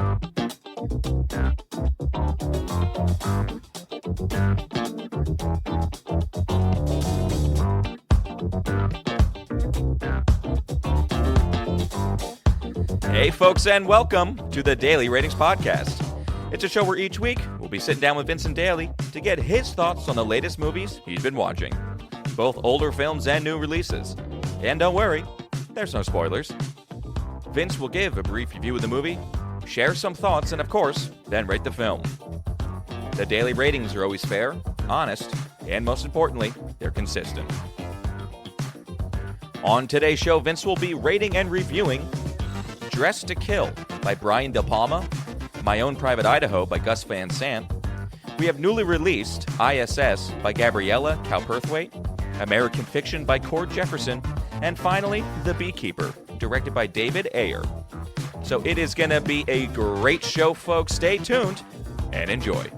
Hey folks, and welcome to the Daily Ratings Podcast. It's a show where each week we'll be sitting down with Vincent Daly to get his thoughts on the latest movies he's been watching, both older films and new releases. And don't worry, there's no spoilers. Vince will give a brief review of the movie, share some thoughts, and of course, then rate the film. The daily ratings are always fair, honest, and most importantly, they're consistent. On today's show, Vince will be rating and reviewing Dressed to Kill by Brian De Palma, My Own Private Idaho by Gus Van Sant. We have newly released I.S.S. by Gabriella Cowperthwaite, American Fiction by Cord Jefferson, and finally, The Beekeeper, directed by David Ayer. So it is going to be a great show, folks. Stay tuned and enjoy.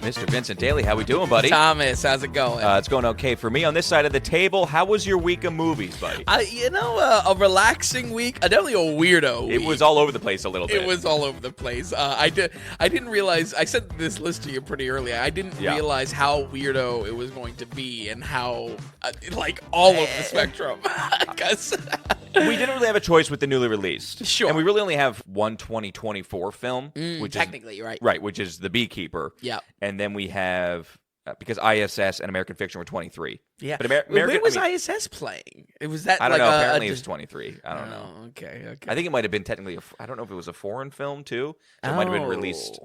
Mr. Vincent Daly, how we doing, buddy? Thomas, how's it going? It's going okay for me. On this side of the table, how was your week of movies, buddy? A relaxing week. Definitely a weirdo week. It was all over the place a little bit. It was all over the place. I didn't realize. I sent this list to you pretty early. I didn't realize how weirdo it was going to be and how, all of the spectrum. Because we didn't really have a choice with the newly released. Sure. And we really only have one 2024 film. Which technically, is, right. Right, which is The Beekeeper. Yeah. And then we have, because I.S.S. and American Fiction were 23. Yeah. But when was I.S.S. playing? It was that I don't know. Apparently it was 23. I don't know. Okay. I think it might have been technically, I don't know if it was a foreign film, too. So it might have been released.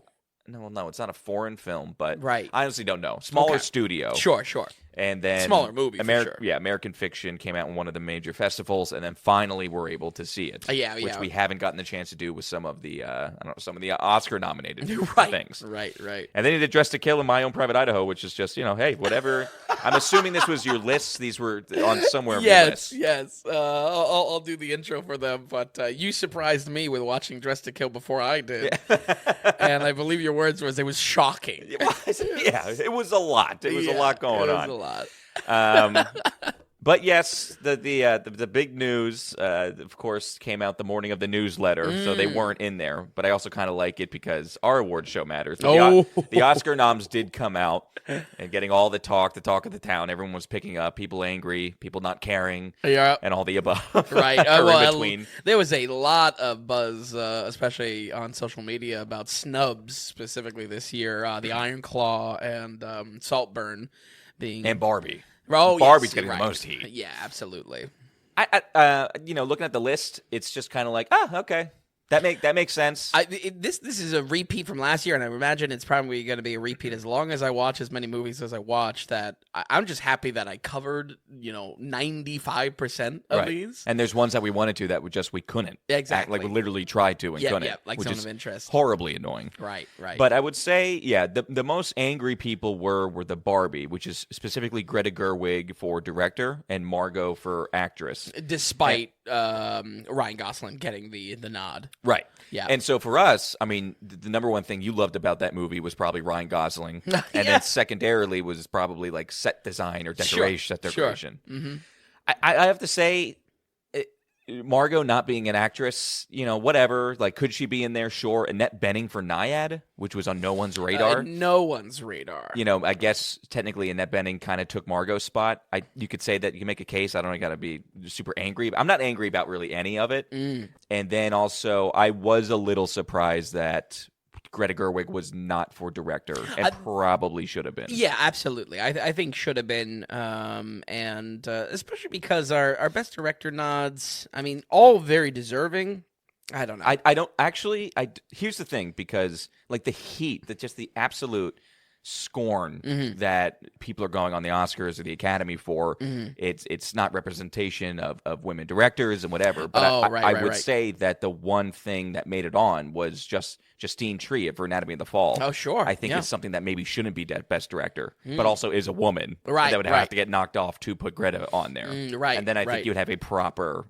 No, it's not a foreign film, but I honestly don't know. Smaller studio. Sure. And then smaller movie, for sure. Yeah, American Fiction came out in one of the major festivals, and then finally we're able to see it. Which we haven't gotten the chance to do with some of the Oscar-nominated things. Right. And then he did Dressed to Kill in My Own Private Idaho, which is just, hey, whatever. I'm assuming this was your list. These were on somewhere of your list. Yes. I'll do the intro for them, but you surprised me with watching Dressed to Kill before I did. Yeah. And I believe your words was it was shocking. It was a lot. It was a lot going on. It was a lot. But yes, the big news, of course, came out the morning of the newsletter, so they weren't in there. But I also kind of like it because our award show matters. But the Oscar noms did come out, and getting all the talk of the town. Everyone was picking up, people angry, people not caring, and all the above. Right. In between. There was a lot of buzz, especially on social media, about snubs specifically this year. The Iron Claw and Saltburn being and Barbie. Oh, Barbie's getting the most heat. Yeah, absolutely. I looking at the list, it's just kind of like, okay. That makes sense. This is a repeat from last year, and I imagine it's probably going to be a repeat as long as I watch as many movies as I watch. That I'm just happy that I covered 95% of these. And there's ones that we wanted to that we couldn't. Exactly. We literally tried to and couldn't. Yeah, like Zone of Interest. Horribly annoying. Right. But I would say, the most angry people were the Barbie, which is specifically Greta Gerwig for director and Margot for actress. Despite Ryan Gosling getting the nod. Right. Yeah. And so for us, the number one thing you loved about that movie was probably Ryan Gosling. And then secondarily was probably like set design or decoration. Sure. Mm-hmm. I have to say, Margot not being an actress, whatever. Like, could she be in there? Sure. Annette Bening for Naiad, which was on no one's radar. No one's radar. I guess technically Annette Bening kind of took Margot's spot. You could say that you can make a case. I don't got to be super angry. I'm not angry about really any of it. And then also, I was a little surprised that Greta Gerwig was not for director and probably should have been. Yeah, absolutely. I think should have been, and especially because our best director nods, all very deserving. I don't know. I don't actually. Here's the thing, because like the heat, just the absolute scorn that people are going on the Oscars or the Academy for. It's not representation of women directors and whatever. But I would say that the one thing that made it on was Justine Triet for Anatomy of the Fall. Oh, sure. I think it's something that maybe shouldn't be Best Director, but also is a woman. Right. That would have to get knocked off to put Greta on there. Right. And then I think you would have a proper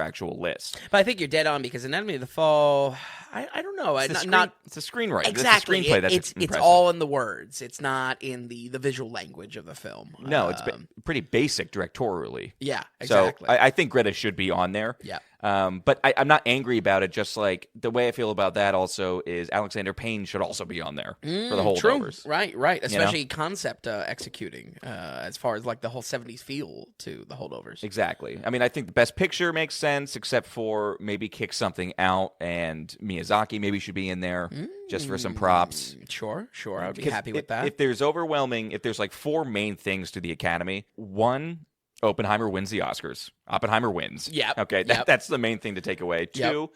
actual list. But I think you're dead on because Anatomy of the Fall, I don't know. It's a screenwriting. Exactly. It's a screenplay that's it's all in the words. It's not in the visual language of the film. No, it's pretty basic directorially. Yeah, exactly. So I think Greta should be on there. Yeah. But I'm not angry about it. Just like the way I feel about that also is Alexander Payne should also be on there for the holdovers. True. Right. Especially concept executing as far as like the whole 70s feel to the holdovers. Exactly. I mean, I think the Best Picture makes sense, except for maybe kick something out, and Miyazaki maybe should be in there just for some props. Sure. I'd be happy with that. If there's like 4 main things to the Academy, one, Oppenheimer wins the Oscars. Oppenheimer wins. Yep. Okay, that's the main thing to take away. 2,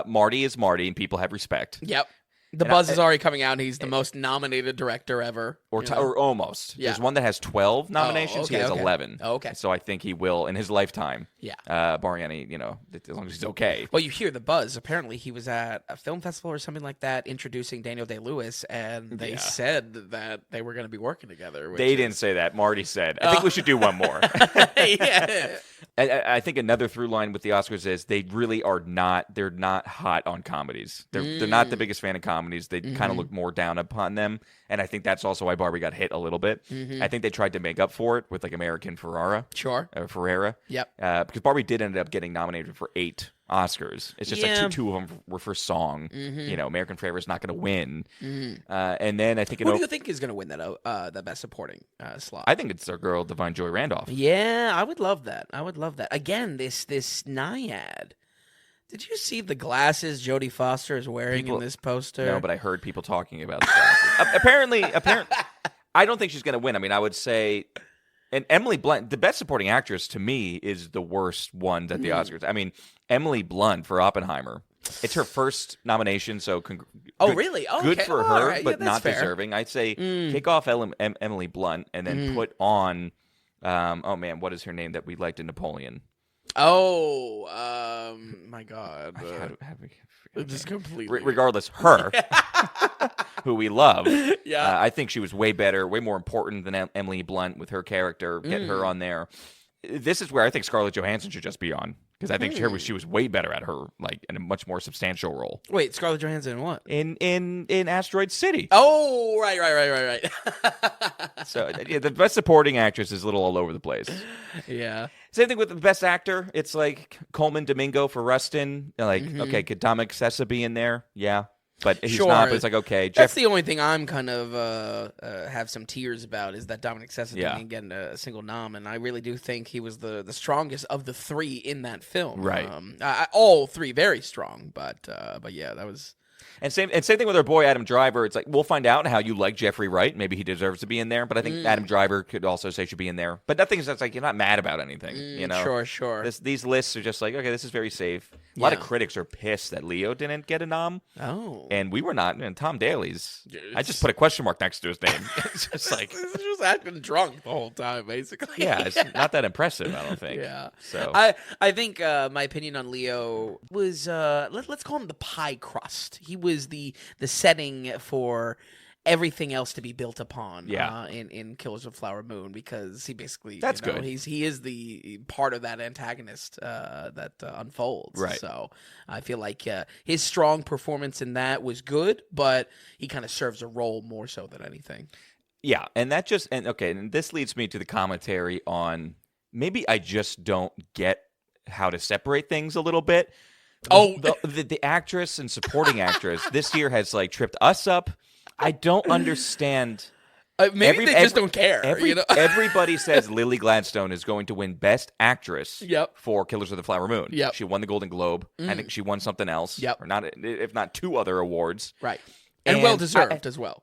Marty is Marty, and people have respect. Yep. The buzz is already coming out, and he's the most nominated director ever. Or almost. Yeah. There's one that has 12 nominations. He has 11. Okay. So I think he will in his lifetime. Yeah. Barring any, as long as he's okay. Well, you hear the buzz. Apparently, he was at a film festival or something like that introducing Daniel Day-Lewis, and they said that they were going to be working together. They didn't say that. Marty said. I think we should do one more. Yeah. I think another through line with the Oscars is they really are not. They're not hot on comedies. They're not the biggest fan of comedies. They kind of look more down upon them, and I think that's also why Barbie got hit a little bit. I think they tried to make up for it with like American Ferrera. Sure. Ferrera. Yep. Because Barbie did end up getting nominated for 8 Oscars. It's just like two of them were for song. American Ferrera's not going to win. And then I think who do you think is going to win that the Best Supporting slot? I think it's our girl Divine Joy Randolph. Yeah, I would love that. Again, this Naiad. Did you see the glasses Jodie Foster is wearing in this poster? No, but I heard people talking about the glasses. apparently, I don't think she's going to win. I mean, I would say, and Emily Blunt, the Best Supporting Actress to me is the worst one at the Oscars. I mean, Emily Blunt for Oppenheimer. It's her first nomination, so really? Oh, good for her, right. but not fair. deserving. I'd say kick off Emily Blunt and then put on, what is her name that we liked in Napoleon? My God. Just completely. Regardless, her, who we love. Yeah. I think she was way better, way more important than Emily Blunt with her character. Get her on there. This is where I think Scarlett Johansson should just be on. Because I think she was way better at her, like, in a much more substantial role. Wait, Scarlett Johansson in what? In Asteroid City. Oh, right. So, the Best Supporting Actress is a little all over the place. Yeah. Same thing with the Best Actor. It's like Coleman Domingo for Rustin. Like, okay, could Dominic Sessa be in there? Yeah. But he's not, but it's like, okay. That's the only thing I'm kind of have some tears about is that Dominic Sessa didn't get a single nom, and I really do think he was the strongest of the 3 in that film. Right. All 3 very strong, but yeah, that was... And same thing with our boy Adam Driver. It's like, we'll find out how you like Jeffrey Wright. Maybe he deserves to be in there. But I think Adam Driver could also say should be in there. But nothing is just like, you're not mad about anything. Sure. These lists are just like, okay, this is very safe. A lot of critics are pissed that Leo didn't get a nom. Oh. And we were not. And Tom Daly's. I just put a question mark next to his name. It's just like. He's just acting drunk the whole time, basically. Yeah, it's not that impressive, I don't think. Yeah. So I think my opinion on Leo was let's call him the pie crust. He was the setting for everything else to be built upon in Killers of the Flower Moon, because he basically good. He is the part of that antagonist that unfolds. Right. So I feel like his strong performance in that was good, but he kind of serves a role more so than anything. Yeah, and and this leads me to the commentary on maybe I just don't get how to separate things a little bit. The actress and supporting actress this year has like tripped us up. I don't understand. Maybe they just don't care. Everybody says Lily Gladstone is going to win Best Actress Yep. for Killers of the Flower Moon. Yep. She won the Golden Globe. I think she won something else. Yep. Or not, if not 2 other awards. Right. And well deserved as well.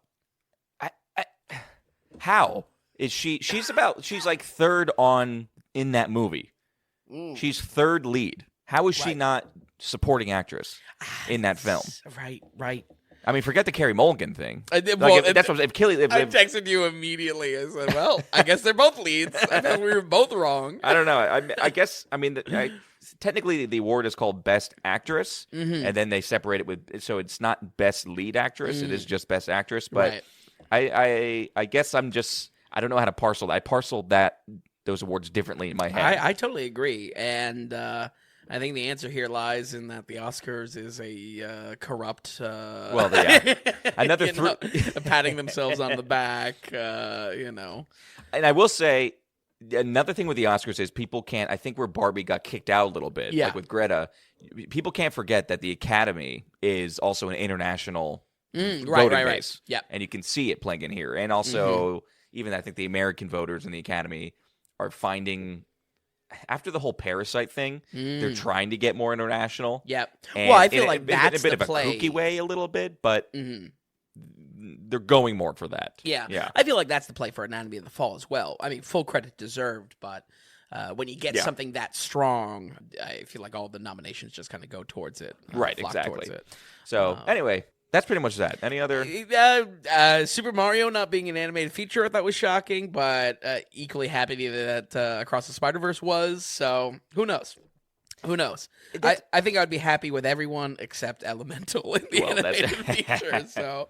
How is she? She's like 3rd on in that movie. She's 3rd lead. How is she not supporting actress in that film? Right. I mean, forget the Carey Mulligan thing. Well, that's what I texted you immediately. I said, well, I guess they're both leads. I thought we were both wrong. I don't know. I guess, I mean, technically the award is called Best Actress, and then they separate it with, so it's not Best Lead Actress, it is just Best Actress. But I guess I don't know how to parcel that. I parceled those awards differently in my head. I totally agree. And I think the answer here lies in that the Oscars is a corrupt, another patting themselves on the back, you know. And I will say, another thing with the Oscars is people can't, I think where Barbie got kicked out a little bit, like with Greta, people can't forget that the Academy is also an international voting base. Yeah. And you can see it playing in here. And also, even I think the American voters in the Academy are finding, after the whole Parasite thing, they're trying to get more international. Yep. And well, I feel like that's in a bit of play. a kooky way a little bit, but they're going more for that. Yeah. I feel like that's the play for Anatomy of the Fall as well. I mean, full credit deserved, but when you get something that strong, I feel like all the nominations just kind of go towards it. Right, exactly. So, anyway, that's pretty much that. Any other? Super Mario not being an animated feature I thought was shocking, but equally happy that Across the Spider-Verse was. So who knows? Who knows? I think I'd be happy with everyone except Elemental in the animated feature. So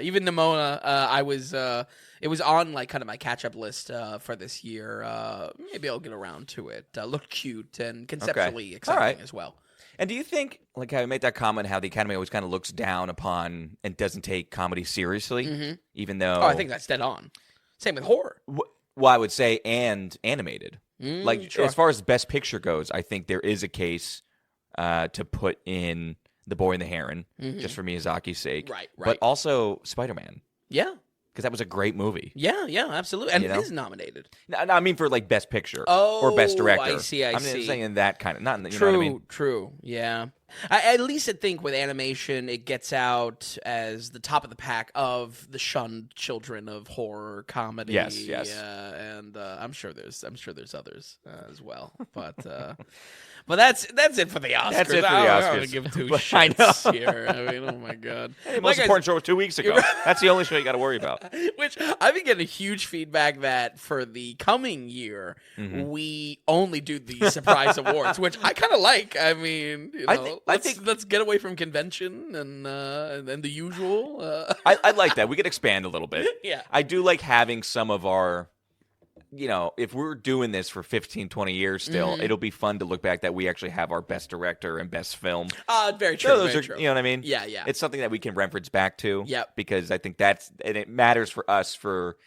even Nimona, it was on like kind of my catch-up list for this year. Maybe I'll get around to it. Looked cute and conceptually exciting as well. And do you think, like how I made that comment, how the Academy always kind of looks down upon and doesn't take comedy seriously, even though... Oh, I think that's dead on. Same with horror. Well, I would say, and animated. As far as Best Picture goes, I think there is a case to put in The Boy and the Heron, just for Miyazaki's sake. Right. But also Spider-Man. Yeah. Because that was a great movie. Yeah, absolutely. And it is nominated. No, I mean for like Best Picture or Best Director. I see. I'm saying that kind of, not, you true, know what I mean? True, yeah. At least I think with animation, it gets out as the top of the pack of the shunned children of horror comedy. Yes. And I'm sure there's others as well. But that's it for the Oscars. That's it for the Oscars. I don't want to give two shits here. I mean, oh my god. Hey, most important show was 2 weeks ago. That's the only show you got to worry about. Which I've been getting huge feedback that for the coming year, we only do the surprise awards, which I kind of like. I mean, you know, let's get away from convention and the usual. I like that. We could expand a little bit. Yeah. I do like having some of our, you know, if we're doing this for 15, 20 years still, it'll be fun to look back that we actually have our best director and best film. Very true. Those are, you know what I mean? Yeah. It's something that we can reference back to. Yep. Because I think and it matters for us for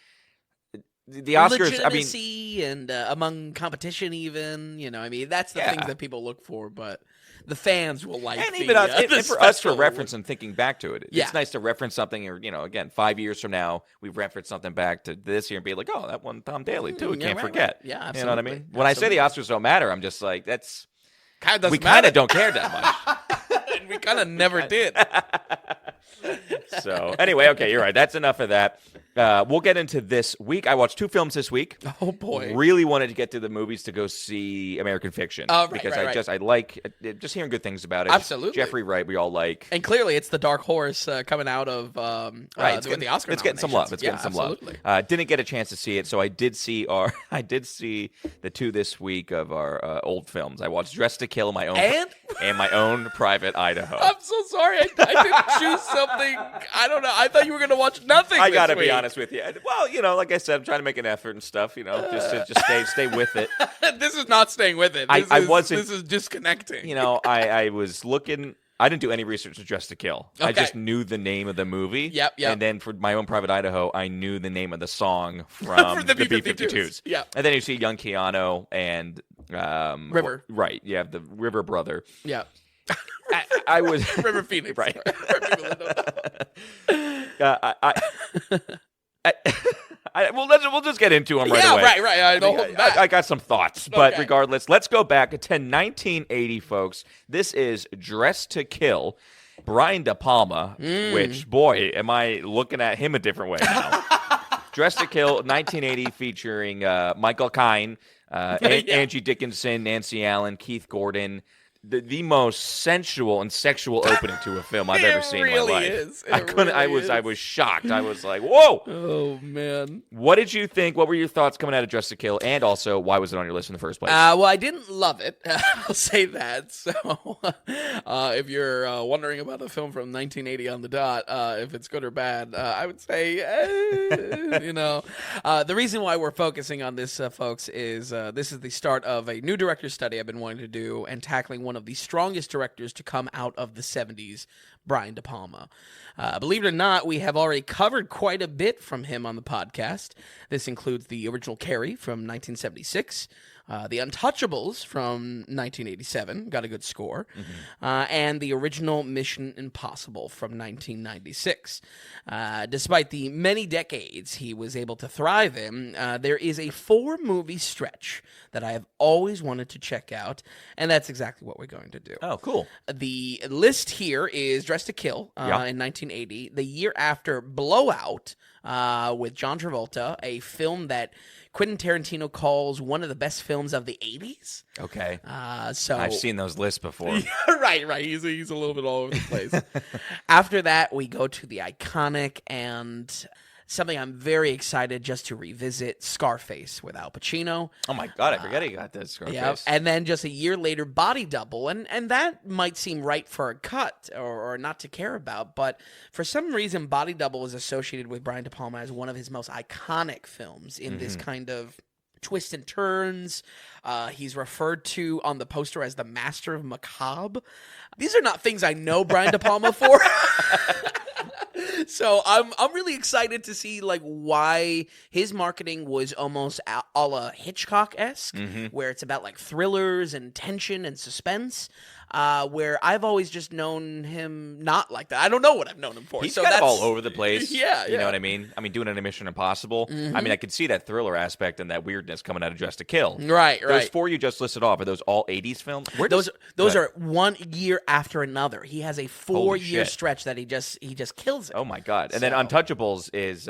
the Oscars. Legitimacy and among competition even, you know, I mean, that's the things that people look for, but the fans will like and even us, and for us for reference and thinking back to it. It's nice to reference something, or, you know, again, 5 years from now, we reference something back to this year and be like, oh, that one Tom Daly too. We can't forget. Right. Yeah, absolutely. You know what I mean? When I say the Oscars don't matter, I'm just like, that's we kind of don't care that much. And we kind of never did. So anyway, okay, you're right. That's enough of that. We'll get into this week. I watched 2 films this week. Oh boy! Really wanted to get to the movies to go see American Fiction because I like just hearing good things about it. Absolutely, Jeffrey Wright, we all like, and clearly it's the dark horse coming out of the Oscar. It's getting some love. It's getting some love. Didn't get a chance to see it, so I did see the 2 this week of our old films. I watched Dressed to Kill, and my Own Private Idaho. I'm so sorry. I didn't choose something. I don't know. I thought you were going to watch nothing. I got to be honest with you. Well, you know, like I said, I'm trying to make an effort and stuff. You know, just stay with it. This is not staying with it. This is disconnecting. You know, I was looking. I didn't do any research to Dressed to Kill. Okay. I just knew the name of the movie. Yep. And then for My Own Private Idaho, I knew the name of the song from the B-52s. Yeah. And then you see young Keanu and River. Right. You have the River brother. Yeah. I was River Phoenix. Right. We'll just get into them right away. Right. I got some thoughts, but regardless, let's go back to 1980, folks. This is Dressed to Kill, Brian De Palma, which, boy, am I looking at him a different way now. Dressed to Kill, 1980, featuring Michael Caine, Angie Dickinson, Nancy Allen, Keith Gordon. the most sensual and sexual opening to a film I've ever seen in my life. Is. I couldn't. I was shocked. I was like, "Whoa!" Oh man. What did you think? What were your thoughts coming out of Dress to Kill? And also, why was it on your list in the first place? Well, I didn't love it. I'll say that. So, if you're wondering about a film from 1980 on the dot, if it's good or bad, I would say, the reason why we're focusing on this, folks, is this is the start of a new director's study I've been wanting to do and tackling one of the strongest directors to come out of the 70s, Brian De Palma. Believe it or not, we have already covered quite a bit from him on the podcast. This includes the original Carrie from 1976, The Untouchables from 1987, got a good score, and the original Mission Impossible from 1996. Despite the many decades he was able to thrive in, there is a 4-movie stretch that I have always wanted to check out, and that's exactly what we're going to do. Oh, cool. The list here is Dress to Kill in 1980, the year after Blowout with John Travolta, a film that Quentin Tarantino calls one of the best films of the 80s. Okay. So I've seen those lists before. right. He's a little bit all over the place. After that, we go to the iconic and something I'm very excited just to revisit, Scarface with Al Pacino. Oh my God, I forget he got that Scarface. Yeah, and then just a year later, Body Double, and that might seem right for a cut or not to care about, but for some reason, Body Double is associated with Brian De Palma as one of his most iconic films in this kind of twists and turns. He's referred to on the poster as the master of macabre. These are not things I know Brian De Palma for. So I'm really excited to see why his marketing was almost a la Hitchcock-esque, where it's about thrillers and tension and suspense. Where I've always just known him not like that. I don't know what I've known him for. He's so kind that's of all over the place. Yeah. You know what I mean? Doing it in Mission Impossible. I mean, I could see that thriller aspect and that weirdness coming out of Dress to Kill. Right. Those 4 you just listed off, are those all 80s films? Those are 1 year after another. He has a 4-year stretch that he just kills it. Oh my God. And then Untouchables is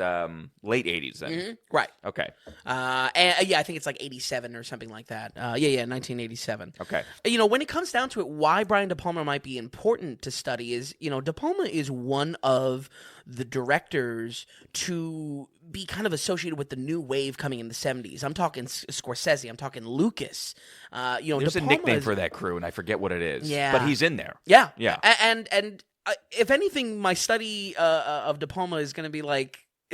late 80s then. Right. Okay. And I think it's 87 or something like that. 1987. Okay. When it comes down to it, why Brian De Palma might be important to study is, De Palma is one of the directors to be kind of associated with the new wave coming in the 70s. I'm talking Scorsese. I'm talking Lucas. There's a nickname for that crew, and I forget what it is. Yeah. But he's in there. Yeah. Yeah. And if anything, my study of De Palma is going to be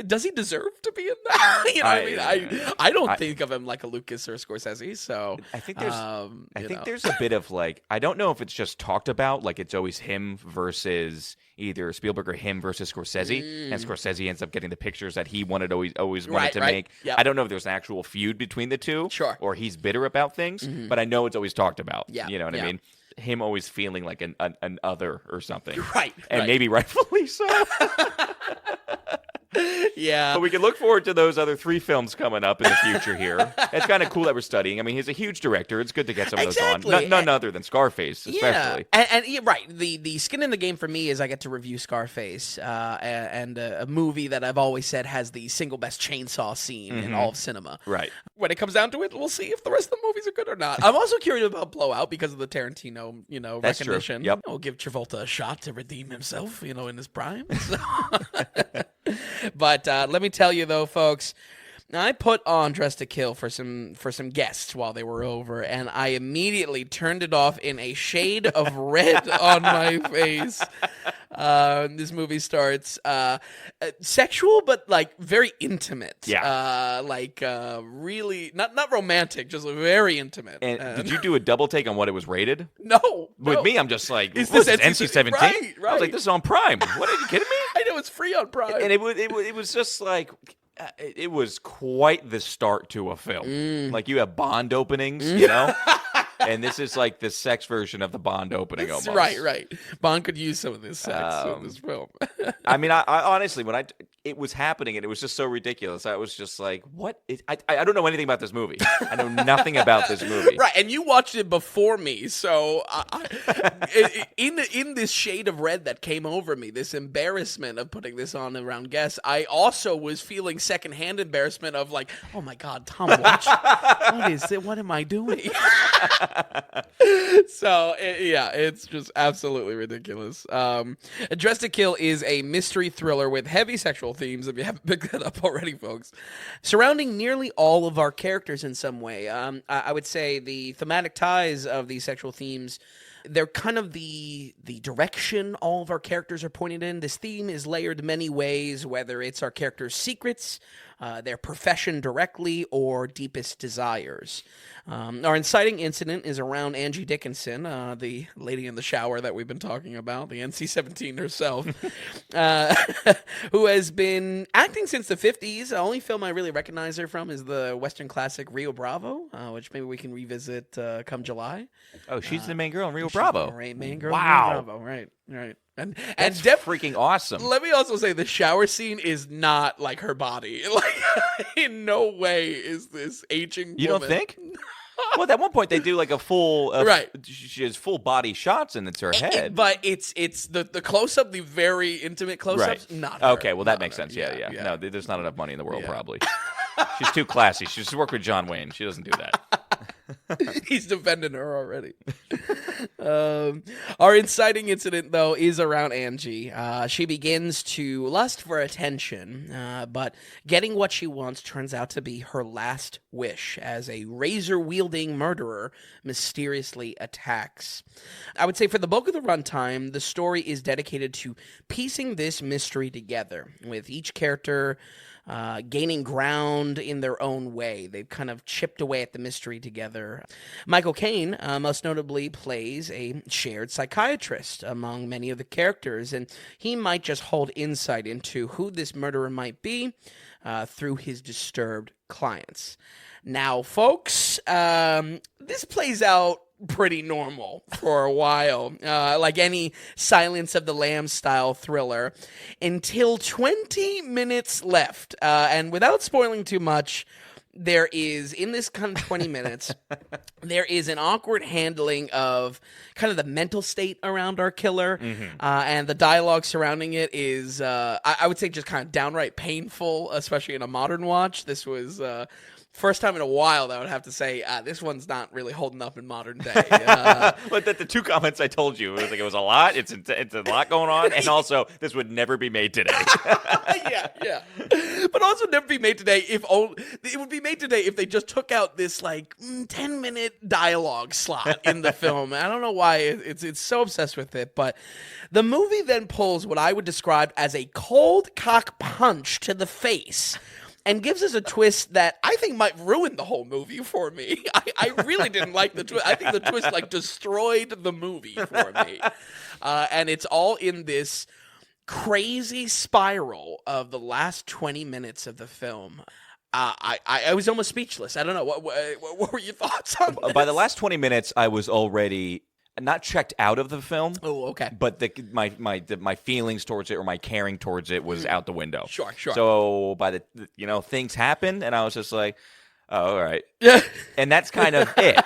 does he deserve to be in that? I don't think of him like a Lucas or a Scorsese. So I think there's there's a bit of I don't know if it's just talked about, it's always him versus either Spielberg or him versus Scorsese, and Scorsese ends up getting the pictures that he always wanted to make. Yep. I don't know if there's an actual feud between the two, or he's bitter about things, but I know it's always talked about. Yeah. You know what I mean? Him always feeling like an other or something, right? And maybe rightfully so. Yeah. But we can look forward to those other 3 films coming up in the future here. It's kind of cool that we're studying. He's a huge director. It's good to get some of those on. None other than Scarface, especially. And right. The skin in the game for me is I get to review Scarface, and a movie that I've always said has the single best chainsaw scene in all of cinema. Right. When it comes down to it, we'll see if the rest of the movies are good or not. I'm also curious about Blowout because of the Tarantino, That's recognition. True. Yep. We'll give Travolta a shot to redeem himself, in his prime. So. But let me tell you, though, folks, I put on Dress to Kill for some guests while they were over, and I immediately turned it off in a shade of red on my face. This movie starts sexual, but very intimate. Yeah. Really not romantic, just very intimate. And did you do a double take on what it was rated? No. With me, I'm just like, is this this NC-17? Right. I was like, this is on Prime. What, are you kidding me? I know, it's free on Prime. And it was just it was quite the start to a film. You have Bond openings, and this is the sex version of the Bond opening almost. Right. Bond could use some of this sex in this film. I honestly, it was happening, and it was just so ridiculous. I was just like, what is... I don't know anything about this movie. I know nothing about this movie. Right, and you watched it before me, so in this shade of red that came over me, this embarrassment of putting this on around guests, I also was feeling secondhand embarrassment of like, oh my God, Tom, watch. What is it? What am I doing? So, it's just absolutely ridiculous. Dressed to Kill is a mystery thriller with heavy sexual themes, if you haven't picked that up already, folks, surrounding nearly all of our characters in some way. I would say the thematic ties of these sexual themes, they're kind of the direction all of our characters are pointed in. This theme is layered many ways, whether it's our characters' secrets, their profession directly, or deepest desires. Our inciting incident is around Angie Dickinson, the lady in the shower that we've been talking about, the NC-17 herself, who has been acting since the 50s. The only film I really recognize her from is the Western classic Rio Bravo, which maybe we can revisit come July. Oh, she's the main girl in Rio Bravo. Right, main girl Wow. in Rio Bravo, right. And That's freaking awesome. Let me also say the shower scene is not like her body. Like, in no way is this aging woman. You don't think? Well, at one point they do like a full, right? She has full body shots, and it's her head. But it's the close up, the very intimate close ups. Right. Not her. Okay. Well, that makes sense. Yeah. No, there's not enough money in the world, probably. She's too classy. She should work with John Wayne. She doesn't do that. He's defending her already. Our inciting incident, though, is around Angie. She begins to lust for attention, but getting what she wants turns out to be her last wish as a razor-wielding murderer mysteriously attacks. I would say for the bulk of the runtime, the story is dedicated to piecing this mystery together, with each character gaining ground in their own way. They've kind of chipped away at the mystery together. Michael Caine most notably plays a shared psychiatrist among many of the characters, and he might just hold insight into who this murderer might be through his disturbed clients. Now, folks, this plays out pretty normal for a while, like any Silence of the Lambs style thriller, until 20 minutes left. And without spoiling too much, there is, in this kind of 20 minutes, there is an awkward handling of kind of the mental state around our killer, and the dialogue surrounding it is, I would say, just kind of downright painful, especially in a modern watch. This was... first time in a while that I would have to say this one's not really holding up in modern day. But the two comments I told you, it was a lot. It's a lot going on, and also this would never be made today. yeah. But also never be made today it would be made today if they just took out this like 10-minute dialogue slot in the film. I don't know why it's so obsessed with it, but the movie then pulls what I would describe as a cold cock punch to the face, and gives us a twist that I think might ruin the whole movie for me. I really didn't like the twist. I think the twist like destroyed the movie for me. And it's all in this crazy spiral of the last 20 minutes of the film. I was almost speechless. I don't know. What were your thoughts on this? By the last 20 minutes, I was already... not checked out of the film. Oh, okay. But my feelings towards it or my caring towards it was out the window. Sure. So by the things happened, and I was just like, oh, all right. Yeah. And that's kind of it.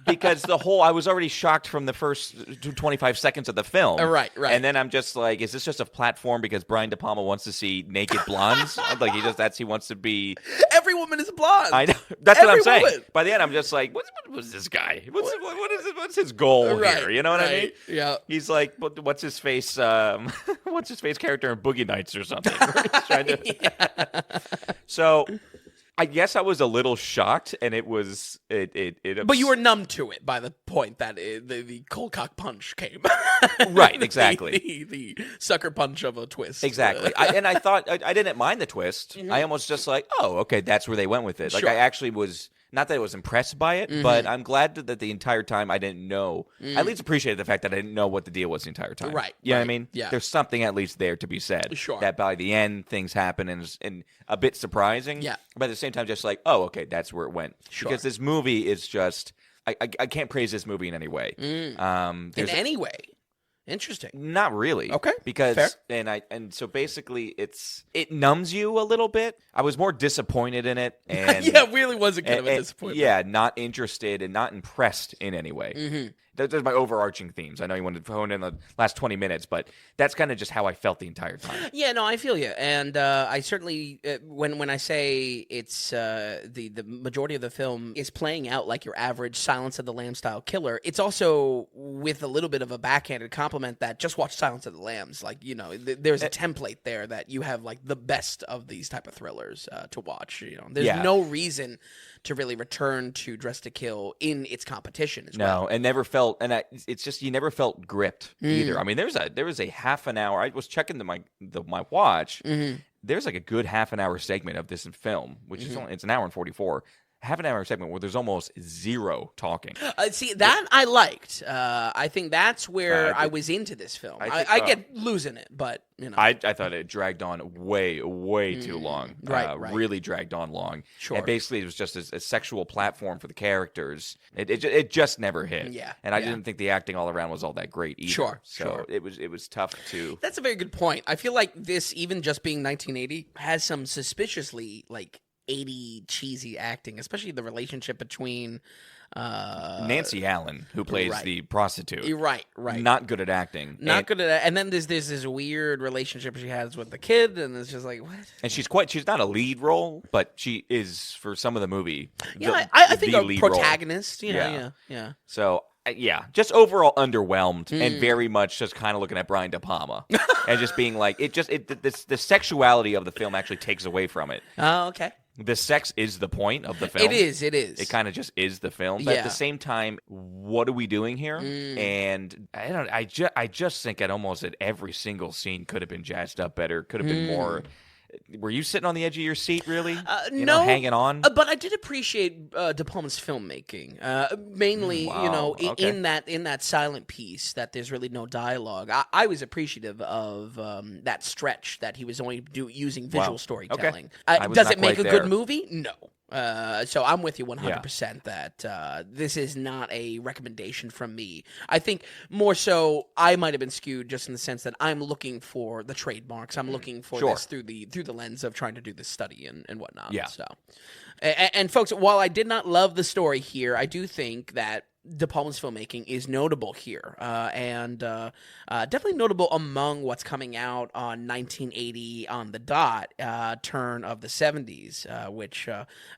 Because I was already shocked from the first 25 seconds of the film. Right. And then I'm just like, is this just a platform because Brian De Palma wants to see naked blondes? Like he wants to be... Every woman is blonde. I know. That's Every what I'm saying. Woman. By the end, I'm just like, what was this guy? What's his goal here? You know what I mean? Yeah. He's like, what's his face? What's his face character in Boogie Nights or something? He's trying to... So... I guess I was a little shocked, and it was it. But you were numb to it by the point that the cold cock punch came. Right, exactly. the sucker punch of a twist. Exactly. I thought I didn't mind the twist. I almost just like, oh, okay, that's where they went with it. Like, sure. I actually was... Not that I was impressed by it, but I'm glad that the entire time I didn't know. I at least appreciated the fact that I didn't know what the deal was the entire time. Right. You know what I mean? Yeah. There's something at least there to be said. Sure. That by the end, things happen and a bit surprising. Yeah. But at the same time, just like, oh, okay, that's where it went. Sure. Because this movie is just... I can't praise this movie in any way. In any way? Interesting. Not really. Okay. Because Fair. and so basically it numbs you a little bit. I was more disappointed in it and Yeah, it really was a kind of a disappointment. Yeah, not interested and not impressed in any way. Mm-hmm. Those are my overarching themes. I know you wanted to hone in the last 20 minutes, but that's kind of just how I felt the entire time. Yeah, no, I feel you, and I certainly when I say it's the majority of the film is playing out like your average Silence of the Lambs style killer, it's also with a little bit of a backhanded compliment that just watch Silence of the Lambs. Like, you know, there's a template there that you have like the best of these type of thrillers to watch. You know, there's no reason to really return to Dress to Kill in its competition as well. No, and never felt, it's just you never felt gripped either. I mean, there was a half an hour. I was checking my watch. Mm-hmm. There's like a good half an hour segment of this in film, which is only, it's an hour and 44. Half an hour segment where there's almost zero talking. See, that I liked. I think that's where I was into this film. I get losing it, but you know, I thought it dragged on way too long. Right. Really dragged on long. Sure. And basically, it was just a sexual platform for the characters. It just never hit. Yeah. And I didn't think the acting all around was all that great either. Sure. So it was tough to. That's a very good point. I feel like this, even just being 1980, has some suspiciously like 80 cheesy acting, especially the relationship between Nancy Allen, who plays the prostitute. Right. Not good at acting. Good at, and then there's this weird relationship she has with the kid, and it's just like, what? And she's not a lead role, but she is for some of the movie. I think a protagonist. Role. Yeah. So. Just overall underwhelmed and very much just kind of looking at Brian De Palma and just being like, the sexuality of the film actually takes away from it. Oh, okay. The sex is the point of the film. It is. It kind of just is the film. But at the same time, what are we doing here? And I just think at every single scene could have been jazzed up better, could have been more. Were you sitting on the edge of your seat, really? No, hanging on. But I did appreciate De Palma's filmmaking, mainly, in that silent piece that there's really no dialogue. I was appreciative of that stretch that he was only using visual storytelling. Okay. Does it make a good movie? No. So I'm with you 100% that this is not a recommendation from me. I think more so I might have been skewed just in the sense that I'm looking for the trademarks. I'm looking for this through the lens of trying to do this study and whatnot. Yeah. So, and folks, while I did not love the story here, I do think that De Palma's filmmaking is notable here, and definitely notable among what's coming out on 1980 on the dot, turn of the 70s, which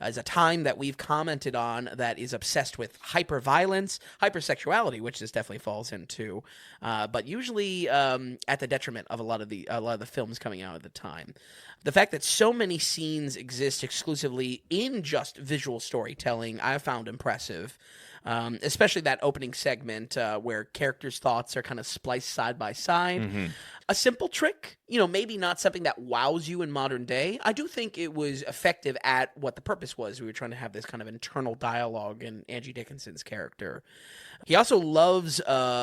is a time that we've commented on that is obsessed with hyper-violence, hypersexuality, which this definitely falls into, but usually at the detriment of a lot of the films coming out at the time. The fact that so many scenes exist exclusively in just visual storytelling, I found impressive. Especially that opening segment where characters' thoughts are kind of spliced side by side. Mm-hmm. A simple trick, maybe not something that wows you in modern day. I do think it was effective at what the purpose was. We were trying to have this kind of internal dialogue in Angie Dickinson's character. He also loves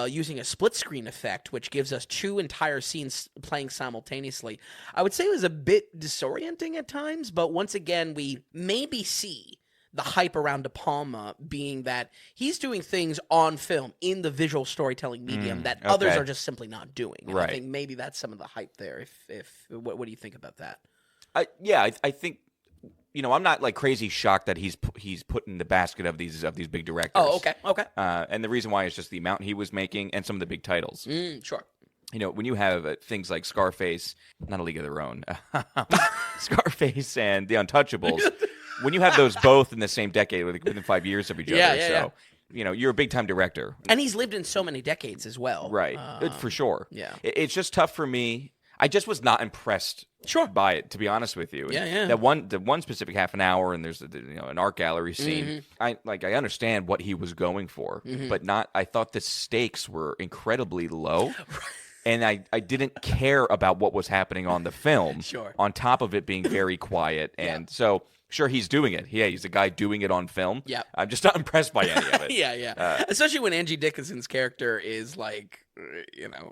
using a split screen effect, which gives us two entire scenes playing simultaneously. I would say it was a bit disorienting at times, but once again, we maybe see the hype around De Palma being that he's doing things on film in the visual storytelling medium that others are just simply not doing. And I think maybe that's some of the hype there. What do you think about that? I think I'm not like crazy shocked that he's put in the basket of these big directors. Oh, okay. And the reason why is just the amount he was making and some of the big titles. Sure. When you have things like Scarface, not A League of Their Own, Scarface and The Untouchables. When you have those both in the same decade, within 5 years of each other, you're a big-time director. And he's lived in so many decades as well. Right, for sure. Yeah. It's just tough for me. I just was not impressed by it, to be honest with you. Yeah. The one specific half an hour, and there's an art gallery scene. Mm-hmm. I understand what he was going for, but not. I thought the stakes were incredibly low. And I didn't care about what was happening on the film. Sure. On top of it being very quiet, and so. Sure, he's doing it. Yeah, he's a guy doing it on film. Yeah. I'm just not impressed by any of it. Yeah. Especially when Angie Dickinson's character is like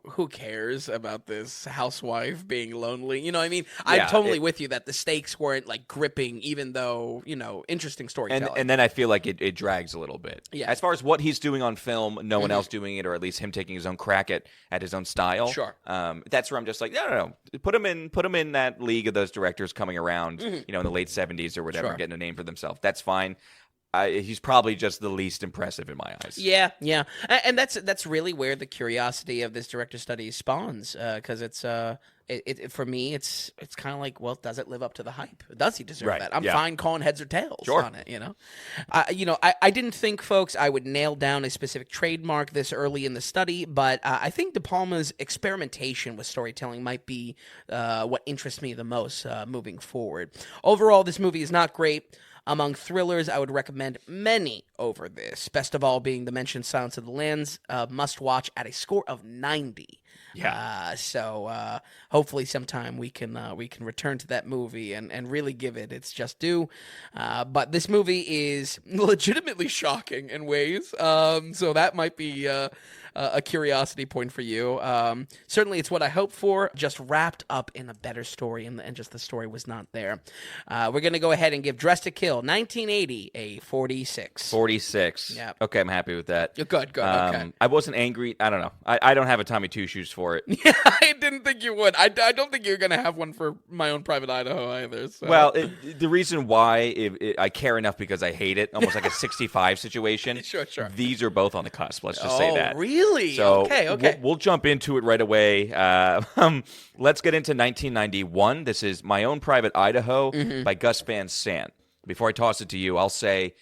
who cares about this housewife being lonely? You know what I mean? Yeah, I'm totally with you that the stakes weren't like gripping, even though, interesting storytelling. And then I feel like it drags a little bit. Yeah. As far as what he's doing on film, no one else doing it, or at least him taking his own crack at his own style. Sure. That's where I'm just like, no. Put him in that league of those directors coming around, in the late 70s or whatever, Sure. getting a name for themselves. That's fine. He's probably just the least impressive in my eyes. Yeah, and that's really where the curiosity of this director study spawns, because it's for me, it's kind of like, well, does it live up to the hype? Does he deserve that? I'm fine calling heads or tails on it. I didn't think, folks, I would nail down a specific trademark this early in the study, but I think De Palma's experimentation with storytelling might be what interests me the most moving forward. Overall, this movie is not great. Among thrillers, I would recommend many over this. Best of all being the mentioned Silence of the Lambs, must watch at a score of 90. Yeah. So hopefully sometime we can return to that movie and really give it its just due. But this movie is legitimately shocking in ways. So that might be a curiosity point for you. Certainly it's what I hoped for, just wrapped up in a better story, and just the story was not there. We're going to go ahead and give Dress to Kill 1980 a 46. 46. Yeah. Okay, I'm happy with that. Good. Okay. I wasn't angry. I don't know. I don't have a Tommy Two Shoes for it. Yeah, I didn't think you would. I don't think you're going to have one for My Own Private Idaho either. So. Well, the reason why I care enough because I hate it, almost like a 65 situation. Sure. These are both on the cusp. Let's just say that. Really? So okay. We'll jump into it right away. Let's get into 1991. This is My Own Private Idaho by Gus Van Sant. Before I toss it to you, I'll say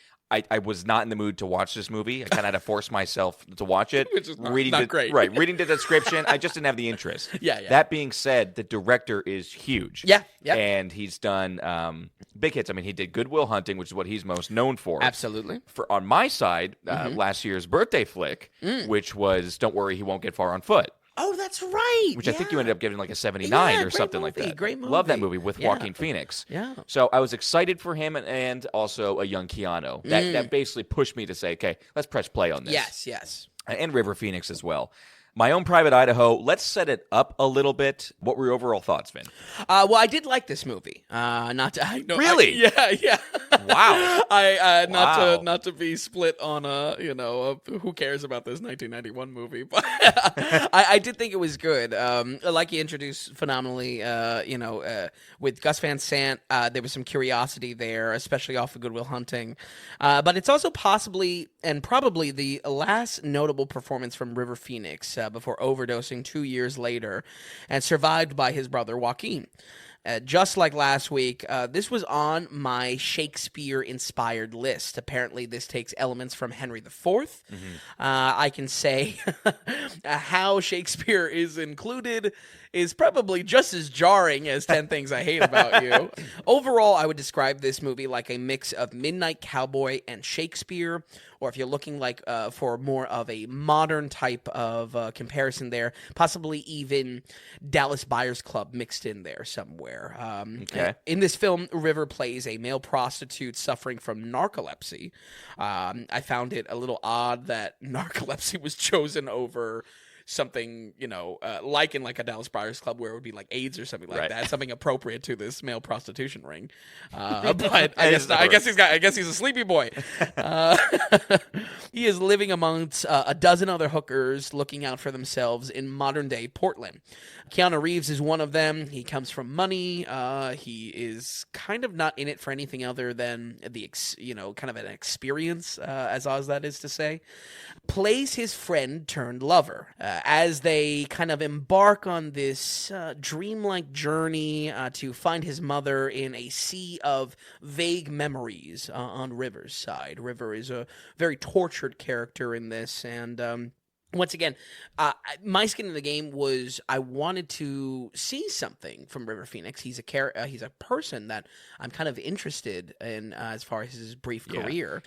I was not in the mood to watch this movie. I kind of had to force myself to watch it. Which is not great. Right, reading the description, I just didn't have the interest. Yeah. That being said, the director is huge. Yeah. And he's done big hits. I mean, he did Good Will Hunting, which is what he's most known for. Absolutely. On my side, last year's birthday flick, which was Don't Worry, He Won't Get Far on Foot. Oh, that's right. Which I think you ended up giving like a 79 or something like that. Great movie. Love that movie with Joaquin Phoenix. Yeah. So I was excited for him and also a young Keanu. That basically pushed me to say, okay, let's press play on this. Yes. And River Phoenix as well. My Own Private Idaho, let's set it up a little bit. What were your overall thoughts, Vin? Well, I did like this movie. Really? Yeah. Wow. Not to be split on who cares about this 1991 movie, but I did think it was good. Like you introduced phenomenally, with Gus Van Sant, there was some curiosity there, especially off of Good Will Hunting. But it's also possibly and probably the last notable performance from River Phoenix before overdosing 2 years later, and survived by his brother Joaquin. Just like last week, this was on my Shakespeare-inspired list. Apparently, this takes elements from Henry IV. I can say how Shakespeare is included is probably just as jarring as 10 Things I Hate About You. Overall, I would describe this movie like a mix of Midnight Cowboy and Shakespeare, or if you're looking like for more of a modern type of comparison there, possibly even Dallas Buyers Club mixed in there somewhere. Okay. In this film, River plays a male prostitute suffering from narcolepsy. I found it a little odd that narcolepsy was chosen over something, like in like a Dallas Buyers Club where it would be like AIDS or something like that, something appropriate to this male prostitution ring. But I guess he's a sleepy boy. He is living amongst a dozen other hookers looking out for themselves in modern day Portland. Keanu Reeves is one of them. He comes from money. He is kind of not in it for anything other than the kind of an experience, as odd as that is to say. Plays his friend turned lover as they kind of embark on this dreamlike journey to find his mother in a sea of vague memories on River's side. River is a very tortured character in this, and once again, my skin in the game was I wanted to see something from River Phoenix. He's a person that I'm kind of interested in as far as his brief career.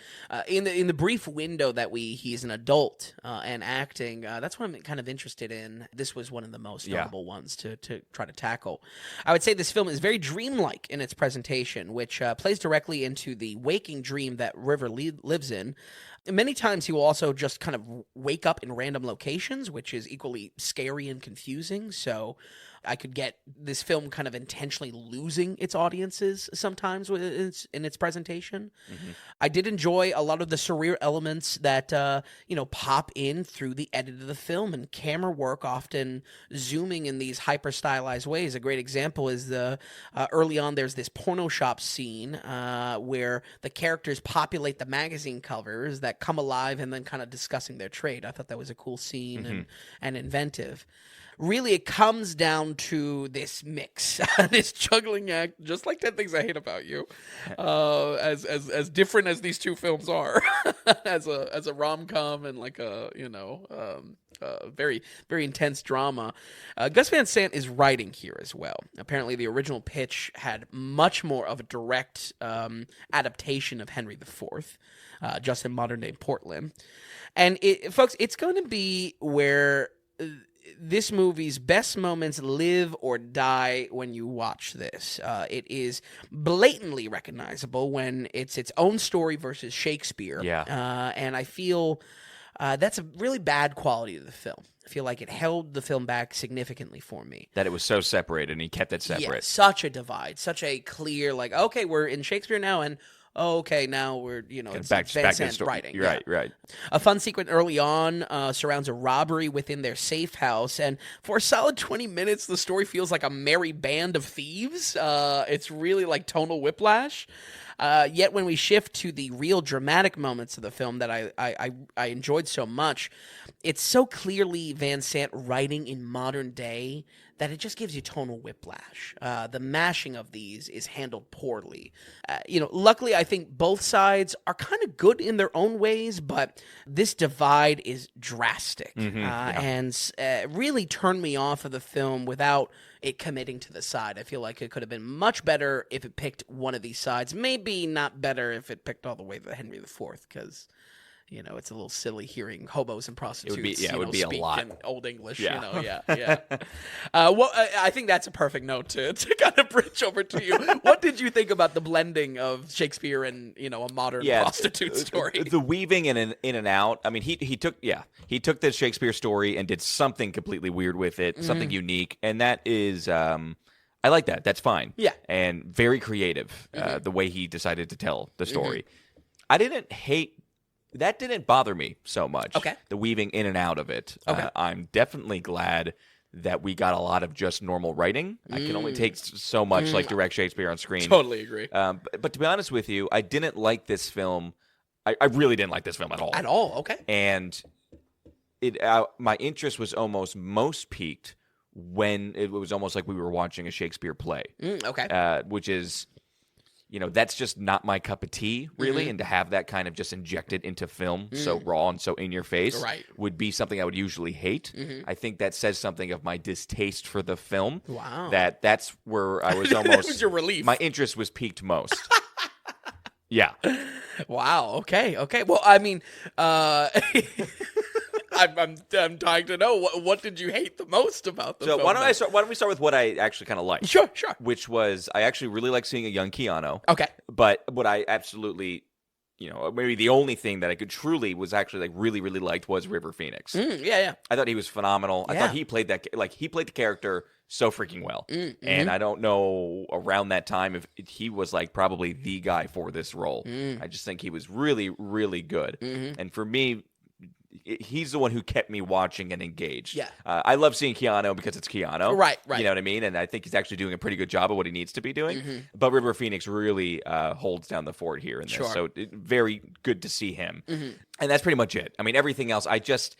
In the brief window that he's an adult and acting, that's what I'm kind of interested in. This was one of the most notable ones to try to tackle. I would say this film is very dreamlike in its presentation, which plays directly into the waking dream that River lives in. Many times he will also just kind of wake up in random random locations, which is equally scary and confusing. So I could get this film kind of intentionally losing its audiences sometimes in its presentation. Mm-hmm. I did enjoy a lot of the surreal elements that pop in through the edit of the film, and camera work often zooming in these hyper stylized ways. A great example is the early on there's this porno shop scene where the characters populate the magazine covers that come alive and then kind of discussing their trade. I thought that was a cool scene and inventive. Really, it comes down to this mix, this juggling act, just like 10 Things I Hate About You, as different as these two films are, as a rom-com and like a very, very intense drama. Gus Van Sant is writing here as well. Apparently, the original pitch had much more of a direct adaptation of Henry IV, just in modern-day Portland. And, folks, it's going to be where this movie's best moments live or die when you watch this. It is blatantly recognizable when it's its own story versus Shakespeare. Yeah. And I feel that's a really bad quality of the film. I feel like it held the film back significantly for me. That it was so separated and he kept it separate. Yeah, such a divide, such a clear, like, okay, we're in Shakespeare now, and okay, now we're, it's back Van to Sant writing. Right. A fun sequence early on surrounds a robbery within their safe house, and for a solid 20 minutes, the story feels like a merry band of thieves. It's really like tonal whiplash. Yet when we shift to the real dramatic moments of the film that I enjoyed so much, it's so clearly Van Sant writing in modern day that it just gives you tonal whiplash. The mashing of these is handled poorly. Luckily, I think both sides are kind of good in their own ways, but this divide is drastic and really turned me off of the film without it committing to the side. I feel like it could have been much better if it picked one of these sides. Maybe not better if it picked all the way to Henry IV, because it's a little silly hearing hobos and prostitutes. It would be a lot. In Old English, Yeah. Well, I think that's a perfect note to kind of bridge over to you. What did you think about the blending of Shakespeare and a modern prostitute story? The weaving in and out. I mean, he took the Shakespeare story and did something completely weird with it, something unique, and that is. I like that. That's fine. Yeah, and very creative. The way he decided to tell the story. I didn't hate. That didn't bother me so much. Okay. The weaving in and out of it. Okay. I'm definitely glad that we got a lot of just normal writing. I can only take so much like direct Shakespeare on screen. Totally agree. But to be honest with you, I didn't like this film. I really didn't like this film at all. At all, okay. And my interest was almost most piqued when it was almost like we were watching a Shakespeare play. Okay. Which is... that's just not my cup of tea, really, and to have that kind of just injected into film so raw and so in your face would be something I would usually hate. I think that says something of my distaste for the film. Wow. That's where I was almost... That was your relief. My interest was piqued most. Yeah. Wow, okay. Well, I mean... I'm dying to know what did you hate the most about the film? So why don't we start with what I actually kind of liked? Sure. Which was I actually really liked seeing a young Keanu. Okay. But what I absolutely, maybe the only thing that I could truly was actually really really liked was River Phoenix. Yeah. I thought he was phenomenal. I thought he played he played the character so freaking well. And I don't know around that time if he was like probably the guy for this role. I just think he was really really good. And for me, he's the one who kept me watching and engaged. Yeah. I love seeing Keanu because it's Keanu. Right. You know what I mean? And I think he's actually doing a pretty good job of what he needs to be doing. But River Phoenix really holds down the fort here in this. Sure. So very good to see him. And that's pretty much it. I mean, everything else, I just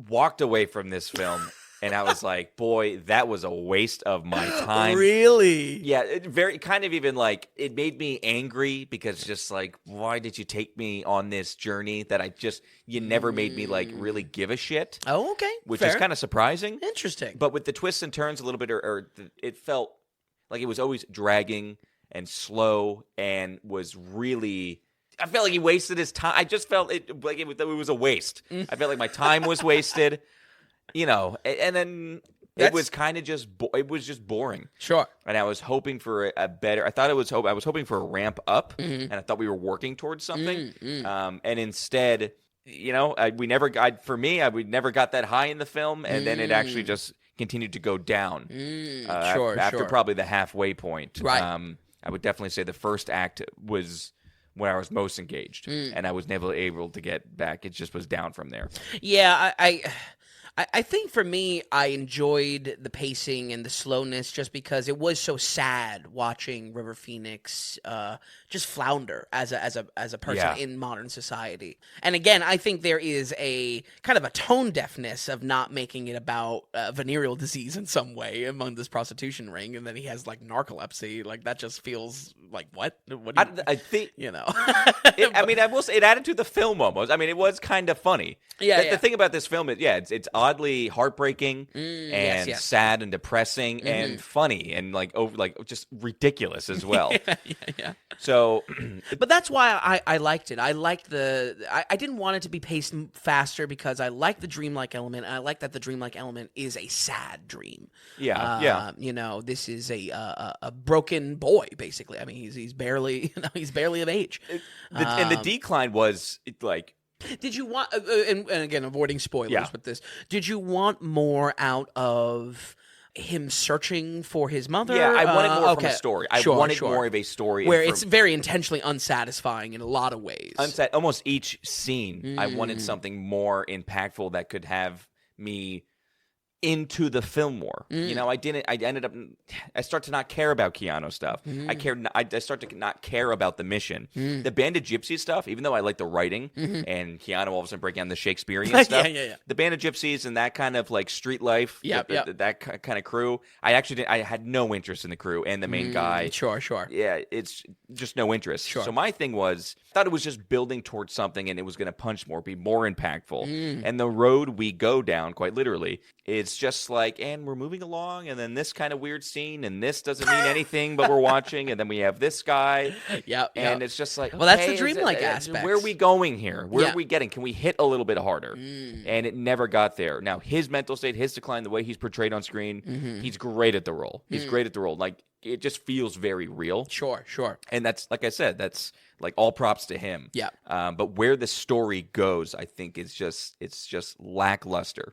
walked away from this film and I was like, boy, that was a waste of my time. Really? Yeah, it very kind of even like it made me angry because just like, why did you take me on this journey that you never made me like really give a shit? Oh, okay. Which Fair. is kind of surprising. Interesting. But with the twists and turns a little bit, it felt like it was always dragging and slow and was really... I felt like he wasted his time. I just felt it was a waste. I felt like my time was wasted. And then it was kind of just it was just boring. Sure. And I was hoping for a better. I was hoping for a ramp up, and I thought we were working towards something. And instead, we never got, for me, we never got that high in the film, and then it actually just continued to go down after probably the halfway point. Right. I would definitely say the first act was when I was most engaged, and I was never able to get back. It just was down from there. Yeah, I think for me, I enjoyed the pacing and the slowness just because it was so sad watching River Phoenix just flounder as a person in modern society. And again, I think there is a kind of a tone deafness of not making it about venereal disease in some way among this prostitution ring, and then he has like narcolepsy. Like that just feels like what? I think I will say it added to the film almost. I mean, it was kind of funny. The thing about this film is, it's oddly heartbreaking and sad and depressing and funny and like just ridiculous as well. So, but that's why I liked it. I liked I didn't want it to be paced faster because I like the dreamlike element. And I like that the dreamlike element is a sad dream. This is a broken boy basically. I mean, he's barely of age. And the decline was like. Did you want, and again, avoiding spoilers with this, did you want more out of him searching for his mother? Yeah, I wanted more from a story. I wanted more of a story. Where it's very intentionally unsatisfying in a lot of ways. Almost each scene, I wanted something more impactful that could have me into the film more. I start to not care about Keanu stuff. I start to not care about the mission. The Band of Gypsies stuff, even though I like the writing and Keanu all of a sudden breaking down the Shakespearean stuff. The Band of Gypsies and that kind of like street life, that kind of crew. I had no interest in the crew and the main guy. Sure. Yeah, it's just no interest. Sure. So my thing was, I thought it was just building towards something and it was going to punch more, be more impactful. And the road we go down, quite literally, it's just like, and we're moving along, and then this kind of weird scene, and this doesn't mean anything, but we're watching, and then we have this guy. And it's just like, well, that's the dreamlike aspect. Where are we going here? Where are we getting? Can we hit a little bit harder? And it never got there. Now, his mental state, his decline, the way he's portrayed on screen, he's great at the role. He's great at the role. Like, it just feels very real. Sure. And that's, like I said, that's like all props to him. Yeah. But where the story goes, I think it's just lackluster.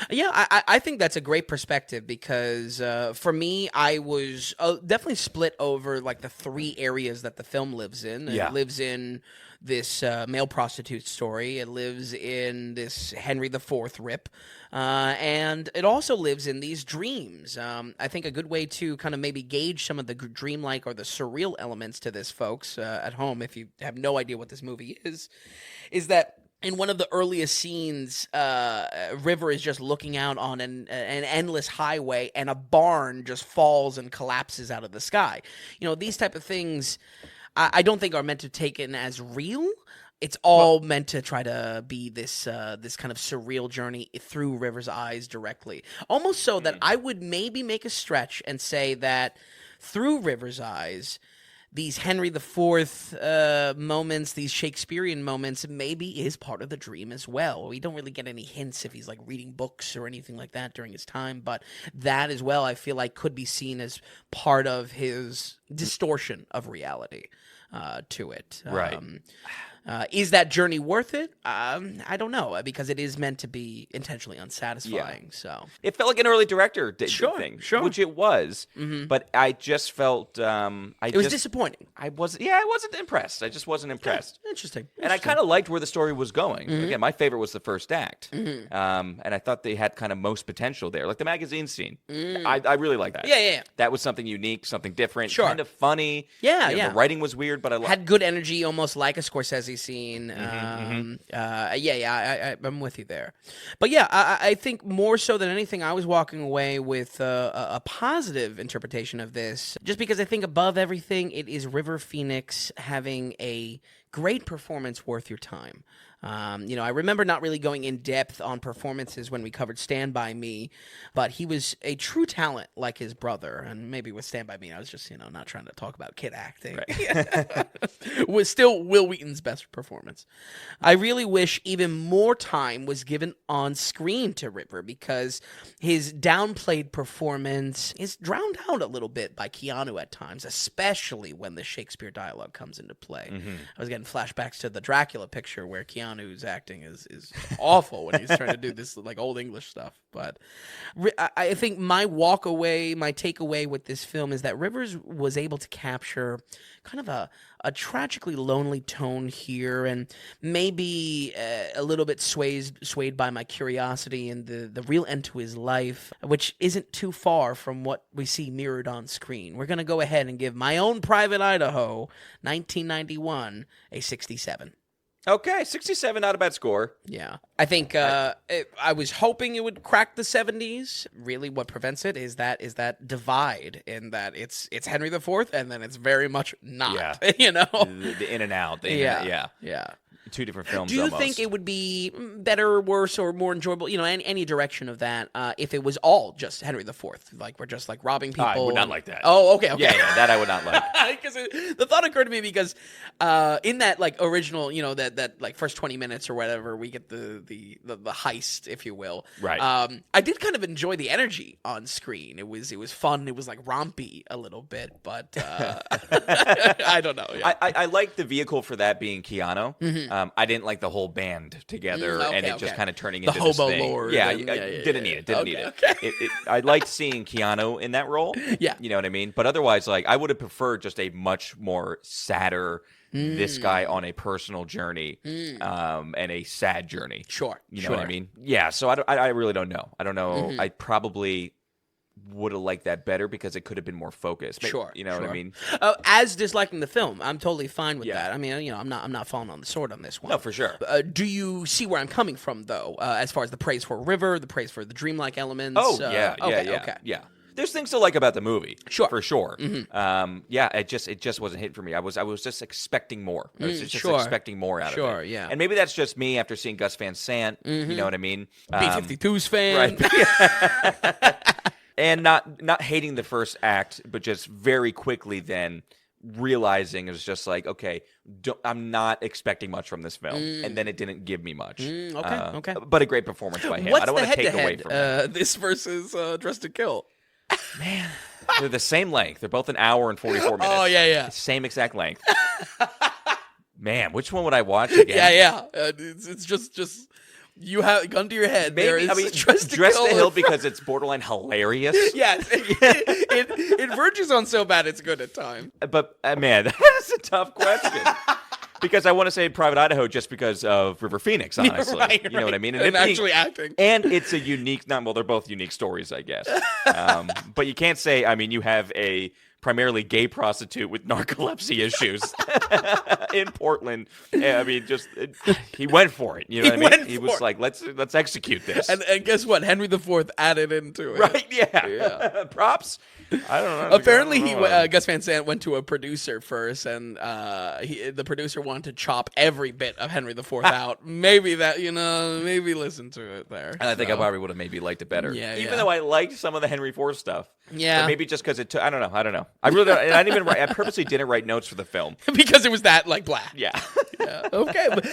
Yeah, I think that's a great perspective because for me, I was definitely split over like the three areas that the film lives in. It lives in this male prostitute story. It lives in this Henry IV rip. And it also lives in these dreams. I think a good way to kind of maybe gauge some of the dreamlike or the surreal elements to this, folks, at home, if you have no idea what this movie is that in one of the earliest scenes, River is just looking out on an endless highway, and a barn just falls and collapses out of the sky. These type of things I don't think are meant to take in as real. It's all meant to try to be this kind of surreal journey through River's eyes directly. Almost so that I would maybe make a stretch and say that through River's eyes, these Henry IV moments, these Shakespearean moments, maybe is part of the dream as well. We don't really get any hints if he's like reading books or anything like that during his time, but that as well, I feel like could be seen as part of his distortion of reality to it. Right. Is that journey worth it? I don't know, because it is meant to be intentionally unsatisfying. So it felt like an early director thing, which it was. But I just felt it was disappointing. I wasn't impressed. I just wasn't impressed. Interesting. And I kind of liked where the story was going. Again, my favorite was the first act, and I thought they had kind of most potential there, like the magazine scene. I really like that. Yeah. That was something unique, something different, kind of funny. Yeah. The writing was weird, but I had good energy, almost like a Scorsese scene. I'm with you there. But yeah, I think more so than anything, I was walking away with a positive interpretation of this, just because I think above everything, it is River Phoenix having a great performance worth your time. I remember not really going in depth on performances when we covered Stand By Me, but he was a true talent like his brother. And maybe with Stand By Me, I was just, not trying to talk about kid acting. Right. Was still Will Wheaton's best performance. I really wish even more time was given on screen to River, because his downplayed performance is drowned out a little bit by Keanu at times, especially when the Shakespeare dialogue comes into play. I was getting flashbacks to the Dracula picture where Keanu's acting is awful when he's trying to do this like old English stuff. But I think my takeaway with this film is that Rivers was able to capture kind of a tragically lonely tone here, and maybe a little bit swayed by my curiosity and the real end to his life, which isn't too far from what we see mirrored on screen. We're going to go ahead and give My Own Private Idaho, 1991, a 67. Okay, 67, not a bad score. Yeah. I think I was hoping it would crack the 70s. Really, what prevents it is that divide in that it's Henry IV, and then it's very much not, yeah. you know? The in and out. Yeah. Two different films. Do you almost. think it would be better, worse, or more enjoyable? You know, any direction of that? If it was all just Henry IV, like we're just like robbing people. I would not like that. Oh, okay. Yeah, that I would not like. Because the thought occurred to me because in that like original, you know, that like first 20 minutes or whatever, we get the heist, if you will. Right. I did kind of enjoy the energy on screen. It was fun. It was like rompy a little bit, but I don't know. Yeah. I like the vehicle for that being Keanu. Mm-hmm. I didn't like the whole band together and it just kind of turning into the this hobo thing. lord. Yeah, didn't need it. Okay. I liked seeing Keanu in that role. Yeah. You know what I mean? But otherwise, like, I would have preferred just a much more sadder, this guy on a personal journey and a sad journey. Sure. You know what I mean? Yeah, so I really don't know. I don't know. Mm-hmm. I probably would have liked that better because it could have been more focused. Sure. You know what I mean? As disliking the film, I'm totally fine with that. I mean, you know, I'm not falling on the sword on this one. No, for sure. Do you see where I'm coming from, though, as far as the praise for River, the praise for the dreamlike elements? Oh, yeah. There's things to like about the movie, for sure. Mm-hmm. It just wasn't hitting for me. I was just expecting more. I was just expecting more out of it. Sure, yeah. And maybe that's just me after seeing Gus Van Sant. Mm-hmm. You know what I mean? B-52's fan, right? And not hating the first act, but just very quickly then realizing it was just like, okay, I'm not expecting much from this film, and then it didn't give me much. Okay. But a great performance by him. What's I don't want to take away from it. This versus Dressed to Kill. Man, they're the same length. They're both an hour and 44 minutes. Oh, yeah. Same exact length. Man, which one would I watch again? Yeah. It's just you have gun to your head. Maybe, Dressed to Kill because it's borderline hilarious. Yes, it verges on so bad it's good at times. But man, that's a tough question. Because I want to say Private Idaho just because of River Phoenix, honestly. Right. You know what I mean? And actually acting. And it's a unique, they're both unique stories, I guess. But you can't say, I mean, you have a primarily gay prostitute with narcolepsy issues in Portland. I mean, he went for it. You know what I mean? He was like, let's execute this. And guess what? Henry IV added into it. Right? Yeah. Props. I don't know. Apparently, Gus Van Sant went to a producer first, and the producer wanted to chop every bit of Henry IV out. Maybe maybe listen to it there. And I think I probably would have maybe liked it better. Yeah, Even though I liked some of the Henry IV stuff. Yeah. But maybe just because it took, I don't know. I really don't, and I didn't even I purposely didn't write notes for the film. Because it was that, like, blah. Yeah. Okay. But,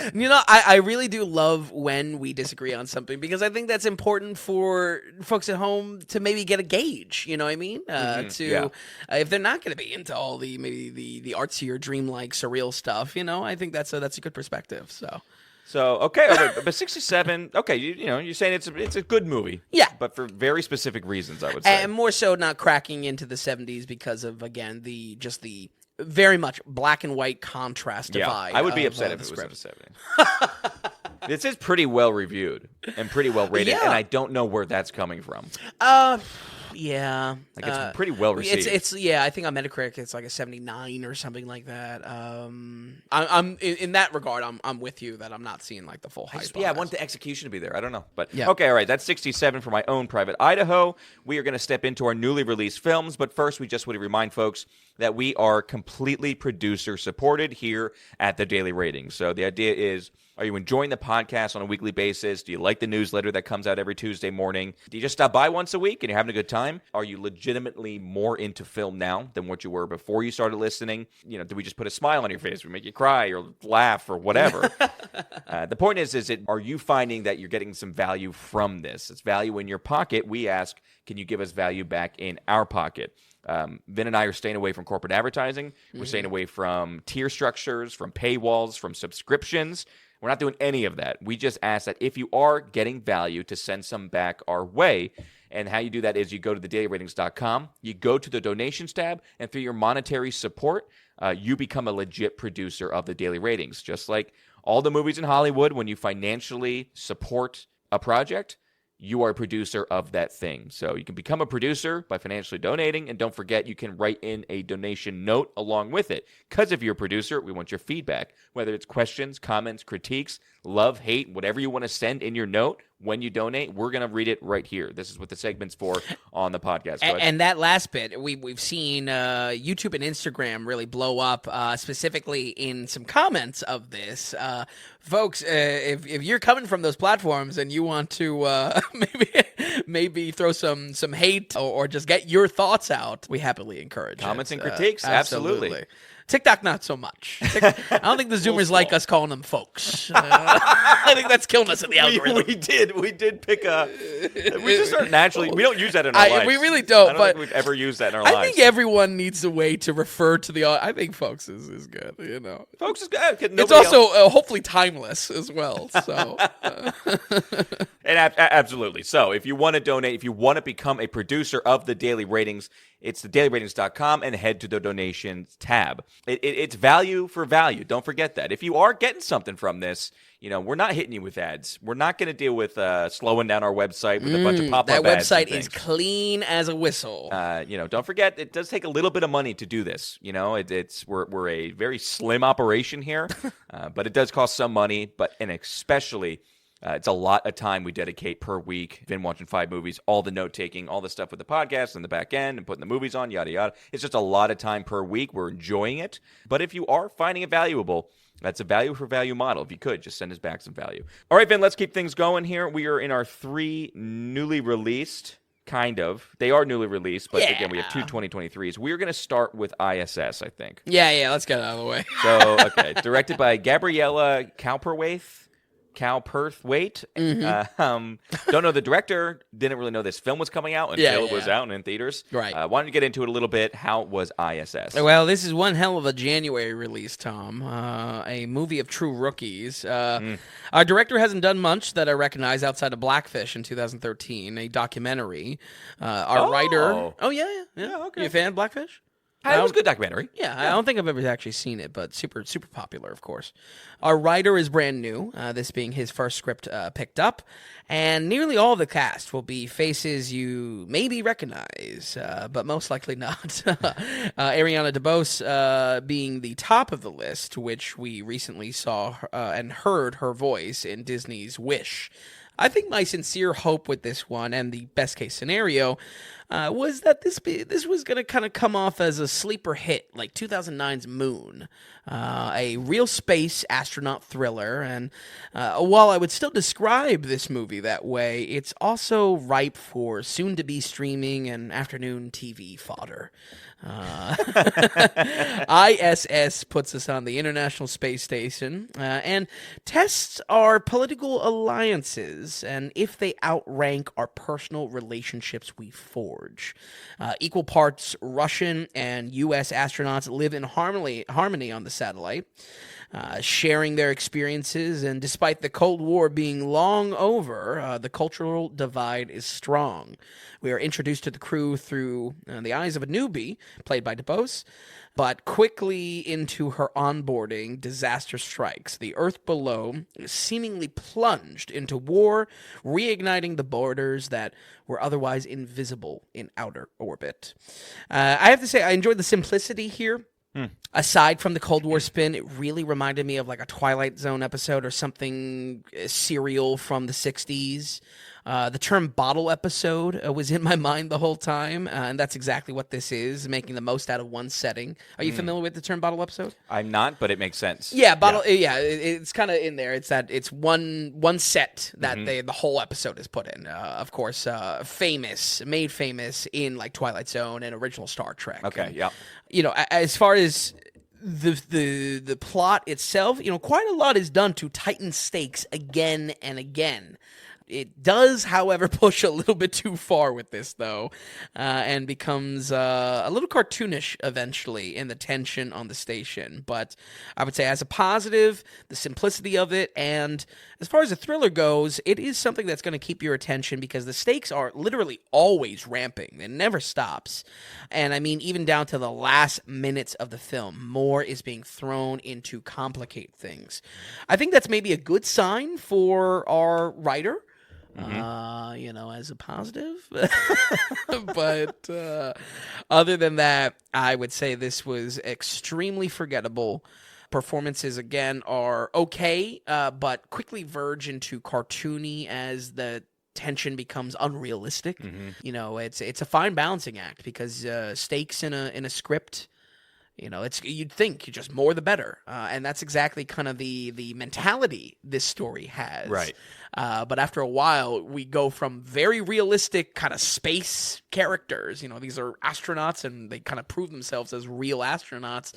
I really do love when we disagree on something because I think that's important for folks at home to maybe get a gauge, you know what I mean? If they're not going to be into all the artsy or dreamlike surreal stuff, I think that's a good perspective. So okay, but 67. Okay, you're saying it's a good movie. Yeah, but for very specific reasons, I would say, and more so not cracking into the 70s because of again the very much black and white contrast divide. I would be upset if it was in the 70s. This is pretty well reviewed and pretty well rated, and I don't know where that's coming from. Yeah, like it's pretty well received. It's I think on Metacritic it's like a 79 or something like that. I'm in that regard. I'm with you that I'm not seeing like the full hype. I want the execution to be there. I don't know, but okay, all right. That's 67 for My Own Private Idaho. We are going to step into our newly released films, but first we just want to remind folks that we are completely producer supported here at the Daily Rating. So the idea is Are you enjoying the podcast on a weekly basis? Do you like the newsletter that comes out every Tuesday morning? Do you just stop by once a week and you're having a good time? Are you legitimately more into film now than what you were before you started listening? Do we just put a smile on your face? We make you cry or laugh or whatever? The point is are you finding that you're getting some value from this? It's value in your pocket. We ask, can you give us value back in our pocket? Vin and I are staying away from corporate advertising. We're staying away from tier structures, from paywalls, from subscriptions. We're not doing any of that. We just ask that if you are getting value, to send some back our way. And how you do that is you go to thedailyratings.com, you go to the donations tab, and through your monetary support, you become a legit producer of the Daily Ratings. Just like all the movies in Hollywood, when you financially support a project, you are a producer of that thing. So you can become a producer by financially donating, and don't forget you can write in a donation note along with it. Because if you're a producer, we want your feedback, whether it's questions, comments, critiques, love, hate, whatever you want to send in your note. When you donate, we're going to read it right here. This is what the segment's for on the podcast. And that last bit, we've seen YouTube and Instagram really blow up, specifically in some comments of this. Folks, if you're coming from those platforms and you want to maybe throw some hate or just get your thoughts out, we happily encourage comments and critiques. Absolutely. TikTok, not so much. I don't think the Zoomers like us calling them folks. I think that's killing us in the algorithm. We did pick we just start naturally. We don't use that in our lives. We really don't. I don't think we've ever used that in our lives. I think everyone needs a way to refer to the. I think folks is good. Folks is good. It's also hopefully timeless as well. So. And absolutely. So if you want to donate, if you want to become a producer of the Daily Ratings, it's thedailyratings.com and head to the donations tab. It's value for value. Don't forget that. If you are getting something from this, we're not hitting you with ads. We're not going to deal with slowing down our website with a bunch of pop-up ads. That website is clean as a whistle. Don't forget, it does take a little bit of money to do this. We're a very slim operation here, but it does cost some money. And especially, it's a lot of time we dedicate per week. Been watching 5 movies, all the note taking, all the stuff with the podcast and the back end, and putting the movies on, yada yada. It's just a lot of time per week. We're enjoying it, but if you are finding it valuable, that's a value for value model. If you could, just send us back some value. All right, Vin, let's keep things going here. We are in our 3 newly released, kind of. They are newly released, but again, we have 2 2023s. We're going to start with I.S.S., I think. Yeah, let's get it out of the way. So, okay, directed by Gabriella Cowperthwaite. Don't know the director. Didn't really know this film was coming out until it was out and in theaters. Right. Wanted to get into it a little bit. How was I.S.S.? Well, this is one hell of a January release, Tom. A movie of true rookies. Our director hasn't done much that I recognize outside of Blackfish in 2013, a documentary. Our writer. Oh, yeah. Okay. You a fan of Blackfish? It was a good documentary. Yeah, I don't think I've ever actually seen it, but super popular, of course. Our writer is brand new, this being his first script picked up, and nearly all of the cast will be faces you maybe recognize, but most likely not. Ariana DeBose being the top of the list, which we recently saw and heard her voice in Disney's Wish. I think my sincere hope with this one, and the best case scenario, was that this was going to kind of come off as a sleeper hit, like 2009's Moon, a real space astronaut thriller. And while I would still describe this movie that way, it's also ripe for soon-to-be streaming and afternoon TV fodder. I.S.S. puts us on the International Space Station and tests our political alliances and if they outrank our personal relationships we forge. Equal parts Russian and U.S. astronauts live in harmony on the satellite, sharing their experiences, and despite the Cold War being long over, the cultural divide is strong. We are introduced to the crew through the eyes of a newbie, played by DeBose, but quickly into her onboarding, disaster strikes. The Earth below is seemingly plunged into war, reigniting the borders that were otherwise invisible in outer orbit. I have to say, I enjoyed the simplicity here. Aside from the Cold War spin, it really reminded me of like a Twilight Zone episode or something serial from the 60s. The term bottle episode was in my mind the whole time, and that's exactly what this is, making the most out of one setting. Are you familiar with the term bottle episode? I'm not, but it makes sense. Yeah, it's kind of in there. It's one set that the whole episode is put in. Of course, made famous in like Twilight Zone and original Star Trek. Okay, and, yeah. As far as the plot itself, quite a lot is done to tighten stakes again and again. It does, however, push a little bit too far with this, though, and becomes a little cartoonish eventually in the tension on the station. But I would say as a positive, the simplicity of it, and as far as the thriller goes, it is something that's going to keep your attention because the stakes are literally always ramping. It never stops. And I mean, even down to the last minutes of the film, more is being thrown in to complicate things. I think that's maybe a good sign for our writer. As a positive. But other than that, I would say this was extremely forgettable. Performances, again, are okay, but quickly verge into cartoony as the tension becomes unrealistic. It's a fine balancing act because stakes in a script, you'd think you just more the better, and that's exactly kind of the mentality this story has. Right. But after a while, we go from very realistic kind of space characters. These are astronauts, and they kind of prove themselves as real astronauts.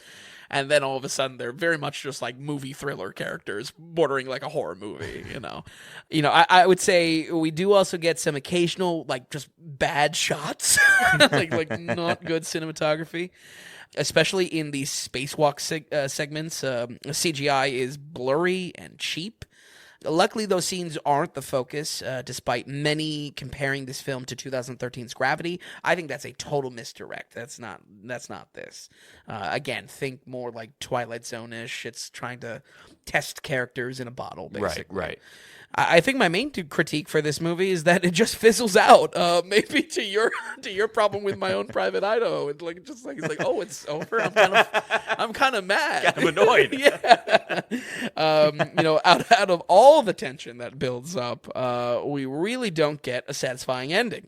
And then all of a sudden, they're very much just like movie thriller characters, bordering like a horror movie. I would say we do also get some occasional like just bad shots, like not good cinematography. Especially in these spacewalk segments, CGI is blurry and cheap. Luckily, those scenes aren't the focus, despite many comparing this film to 2013's Gravity. I think that's a total misdirect. That's not this. Again, think more like Twilight Zone-ish. It's trying to test characters in a bottle, basically. Right. I think my main critique for this movie is that it just fizzles out. Maybe to your problem with My Own Private Idaho. It's like oh, it's over. I'm kind of mad. I'm annoyed. Yeah. Out of all the tension that builds up, we really don't get a satisfying ending.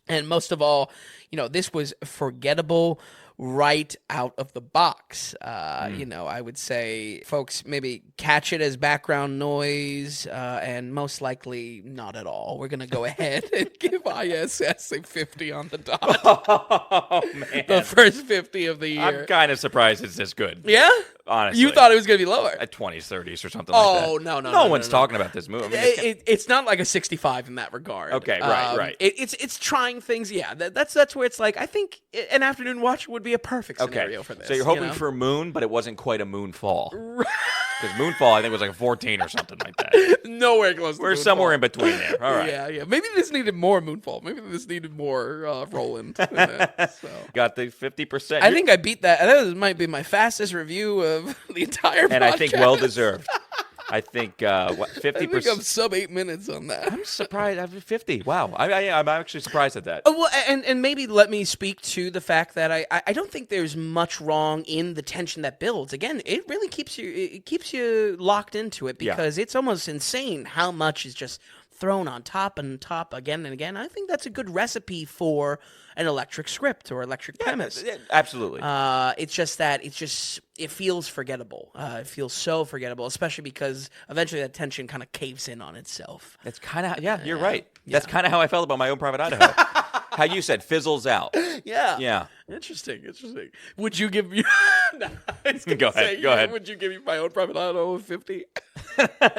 And most of all, this was forgettable right out of the box. I would say folks maybe catch it as background noise, and most likely not at all. We're going to go ahead and give I.S.S. a 50 on the dot. Oh, man. The first 50 of the year. I'm kind of surprised it's this good. Yeah? Honestly. You thought it was going to be lower. At 20s, 30s or something like that. Oh, no. No one's talking about this movie. I mean, it's not like a 65 in that regard. Okay, right. It's trying things. Yeah, that's where it's like, I think an afternoon watch would be a perfect scenario for this. So you're hoping for Moon, but it wasn't quite a Moonfall. Because Moonfall, I think, was like a 14 or something like that. Nowhere close to We're Moonfall. Somewhere in between there. All right. Yeah. Maybe this needed more Moonfall. Maybe this needed more Roland. So. Got the 50%. I think I beat that. That might be my fastest review of the entire podcast. And I think well-deserved. I think 50%. I think I'm sub 8 minutes on that. I'm surprised. I'm 50. Wow. I'm actually surprised at that. Well, and maybe let me speak to the fact that I don't think there's much wrong in the tension that builds. Again, it really keeps you locked into it because it's almost insane how much is just thrown on top and top again and again. I think that's a good recipe for an electric script or electric premise. Absolutely. It's just that it feels forgettable. It feels so forgettable, especially because eventually that tension kind of caves in on itself. That's kind of you're right. That's kind of how I felt about My Own Private Idaho. How you said fizzles out. Yeah. Interesting. Would you give me? Go ahead. Would you give me My Own Private Idaho a 50?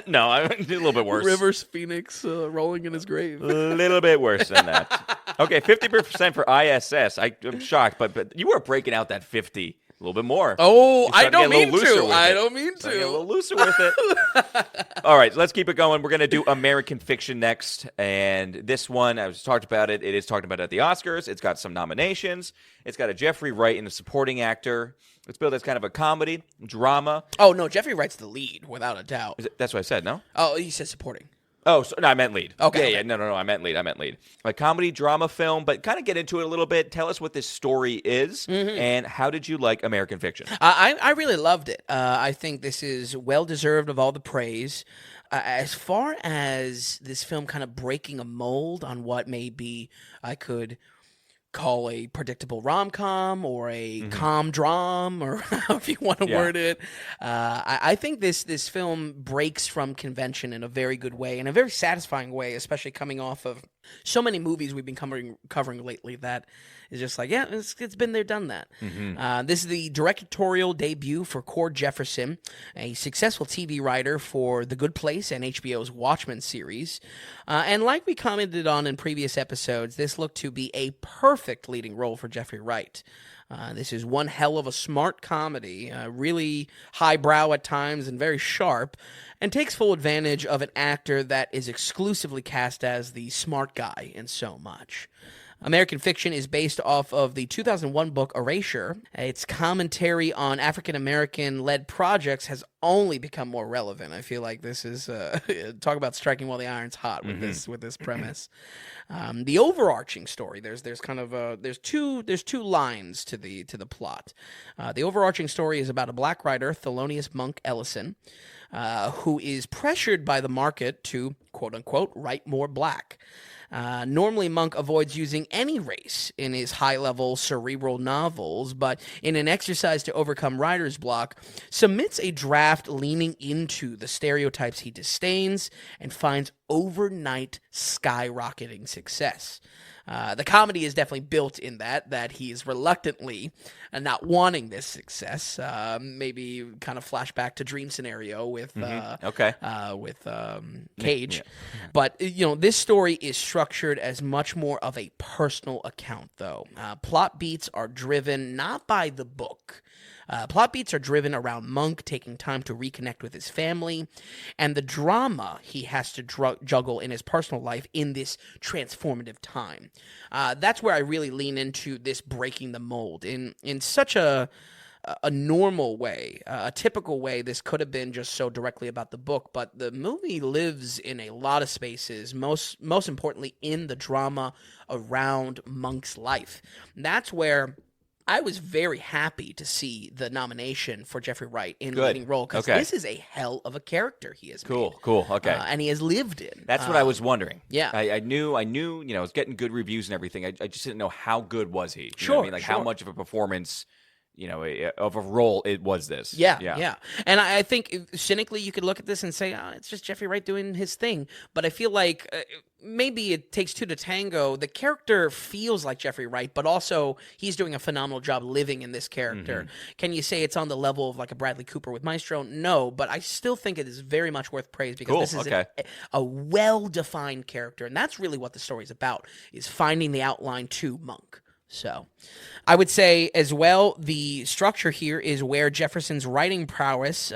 No, I'm a little bit worse. Rivers Phoenix rolling in his grave. A little bit worse than that. Okay, 50% for I.S.S. I'm shocked, but you were breaking out that 50 a little bit more. Oh, I don't mean to. I don't mean to. Get a little looser with it. All right, so let's keep it going. We're going to do American Fiction next. And this one, I just talked about it. It is talked about at the Oscars. It's got some nominations. It's got a Jeffrey Wright and a supporting actor. It's billed as kind of a comedy, drama. Oh, no, Jeffrey Wright's the lead, without a doubt. That's what I said, no? Oh, you said supporting. Oh, no, I meant lead. Okay. Yeah. No, I meant lead. A comedy drama film, but kind of get into it a little bit. Tell us what this story is, and how did you like American Fiction? I really loved it. I think this is well-deserved of all the praise. As far as this film kind of breaking a mold on what maybe I could call a predictable rom-com or a com-dram, or however you want to word it. I think this film breaks from convention in a very good way, in a very satisfying way, especially coming off of so many movies we've been covering lately that is just like, it's been there, done that. This is the directorial debut for Cord Jefferson, a successful TV writer for The Good Place and HBO's Watchmen series. And like we commented on in previous episodes, this looked to be a perfect leading role for Jeffrey Wright. This is one hell of a smart comedy, really highbrow at times and very sharp, and takes full advantage of an actor that is exclusively cast as the smart guy in so much. American Fiction is based off of the 2001 book Erasure. Its commentary on African-American-led projects has only become more relevant. I feel like this is talk about striking while the iron's hot with this premise. The overarching story, there's two lines to the plot. The overarching story is about a black writer, Thelonious Monk Ellison, who is pressured by the market to quote unquote write more black. Normally, Monk avoids using any race in his high-level cerebral novels, but in an exercise to overcome writer's block, submits a draft leaning into the stereotypes he disdains and finds overnight skyrocketing success. The comedy is definitely built in that he is reluctantly not wanting this success. Maybe kind of flashback to Dream Scenario with Cage. Yeah. But this story is structured as much more of a personal account, though. Plot beats are driven not by the book. Plot beats are driven around Monk taking time to reconnect with his family and the drama he has to juggle in his personal life in this transformative time. That's where I really lean into this breaking the mold. In such a normal way, a typical way, this could have been just so directly about the book, but the movie lives in a lot of spaces, most importantly in the drama around Monk's life. That's where I was very happy to see the nomination for Jeffrey Wright in the leading role, because this is a hell of a character he has made. Cool. Okay. And he has lived in. That's what I was wondering. Yeah. I knew, I was getting good reviews and everything. I just didn't know how good was he. Sure. What I mean? How much of a performance, of a role it was this. Yeah. And I think cynically you could look at this and say, it's just Jeffrey Wright doing his thing. But I feel like maybe it takes two to tango. The character feels like Jeffrey Wright, but also he's doing a phenomenal job living in this character. Can you say it's on the level of like a Bradley Cooper with Maestro? No, but I still think it is very much worth praise, because this is a well-defined character. And that's really what the story is about, is finding the outline to Monk. So I would say as well, the structure here is where Jefferson's writing prowess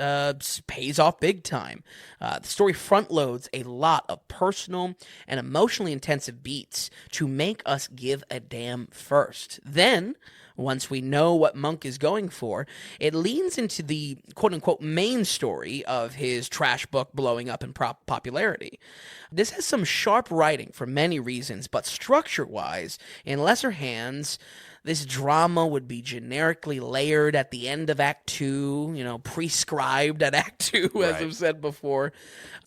pays off big time. The story front loads a lot of personal and emotionally intensive beats to make us give a damn first. Then, once we know what Monk is going for, it leans into the quote-unquote main story of his trash book blowing up in popularity. This has some sharp writing for many reasons, but structure-wise, in lesser hands, this drama would be generically layered at the end of Act 2, prescribed at Act 2, as I've said before.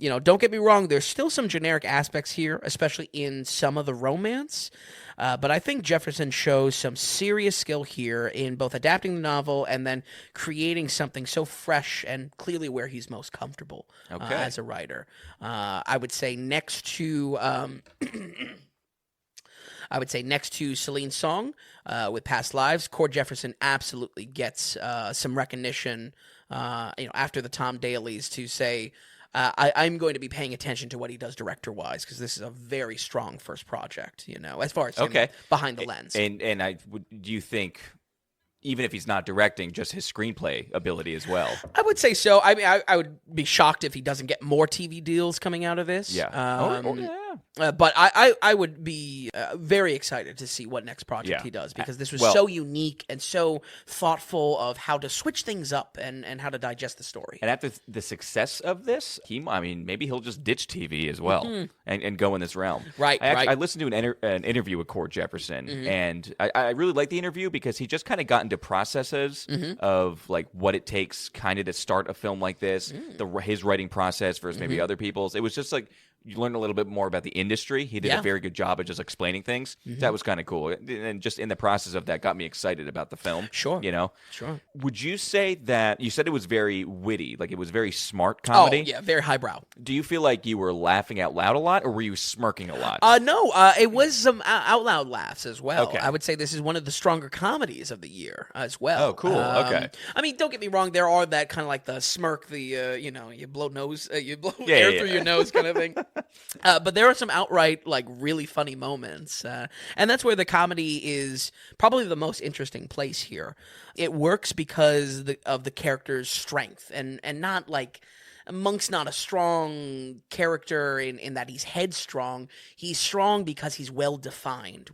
Don't get me wrong, there's still some generic aspects here, especially in some of the romance. But I think Jefferson shows some serious skill here in both adapting the novel and then creating something so fresh and clearly where he's most comfortable as a writer. I would say next to Celine's song with Past Lives, Cord Jefferson absolutely gets some recognition, after the Tom Daly's, to say, I'm going to be paying attention to what he does director-wise, because this is a very strong first project, as far as him behind the lens. And do you think, even if he's not directing, just his screenplay ability as well? I would say so. I mean, I would be shocked if he doesn't get more TV deals coming out of this. Yeah. But I would be very excited to see what next project he does, because this was so unique and so thoughtful of how to switch things up and how to digest the story. And after the success of this, maybe he'll just ditch TV as well and go in this realm. Right, I listened to an interview with Cord Jefferson, and I really liked the interview because he just kind of got into processes of like what it takes kind of to start a film like this, his writing process versus maybe other people's. It was just like you learn a little bit more about the industry. He did a very good job of just explaining things. That was kind of cool. And just in the process of that got me excited about the film. Sure. Sure. Would you say that you said it was very witty, like it was very smart comedy? Oh, yeah, very highbrow. Do you feel like you were laughing out loud a lot, or were you smirking a lot? No, it was some out loud laughs as well. Okay. I would say this is one of the stronger comedies of the year as well. Oh, cool. Okay. I mean, don't get me wrong. There are that kind of like the smirk, the you blow air through your nose kind of thing. But there are some outright like really funny moments, and that's where the comedy is probably the most interesting place here. It works because of the character's strength, and not like Monk's not a strong character in that he's headstrong. He's strong because he's well defined.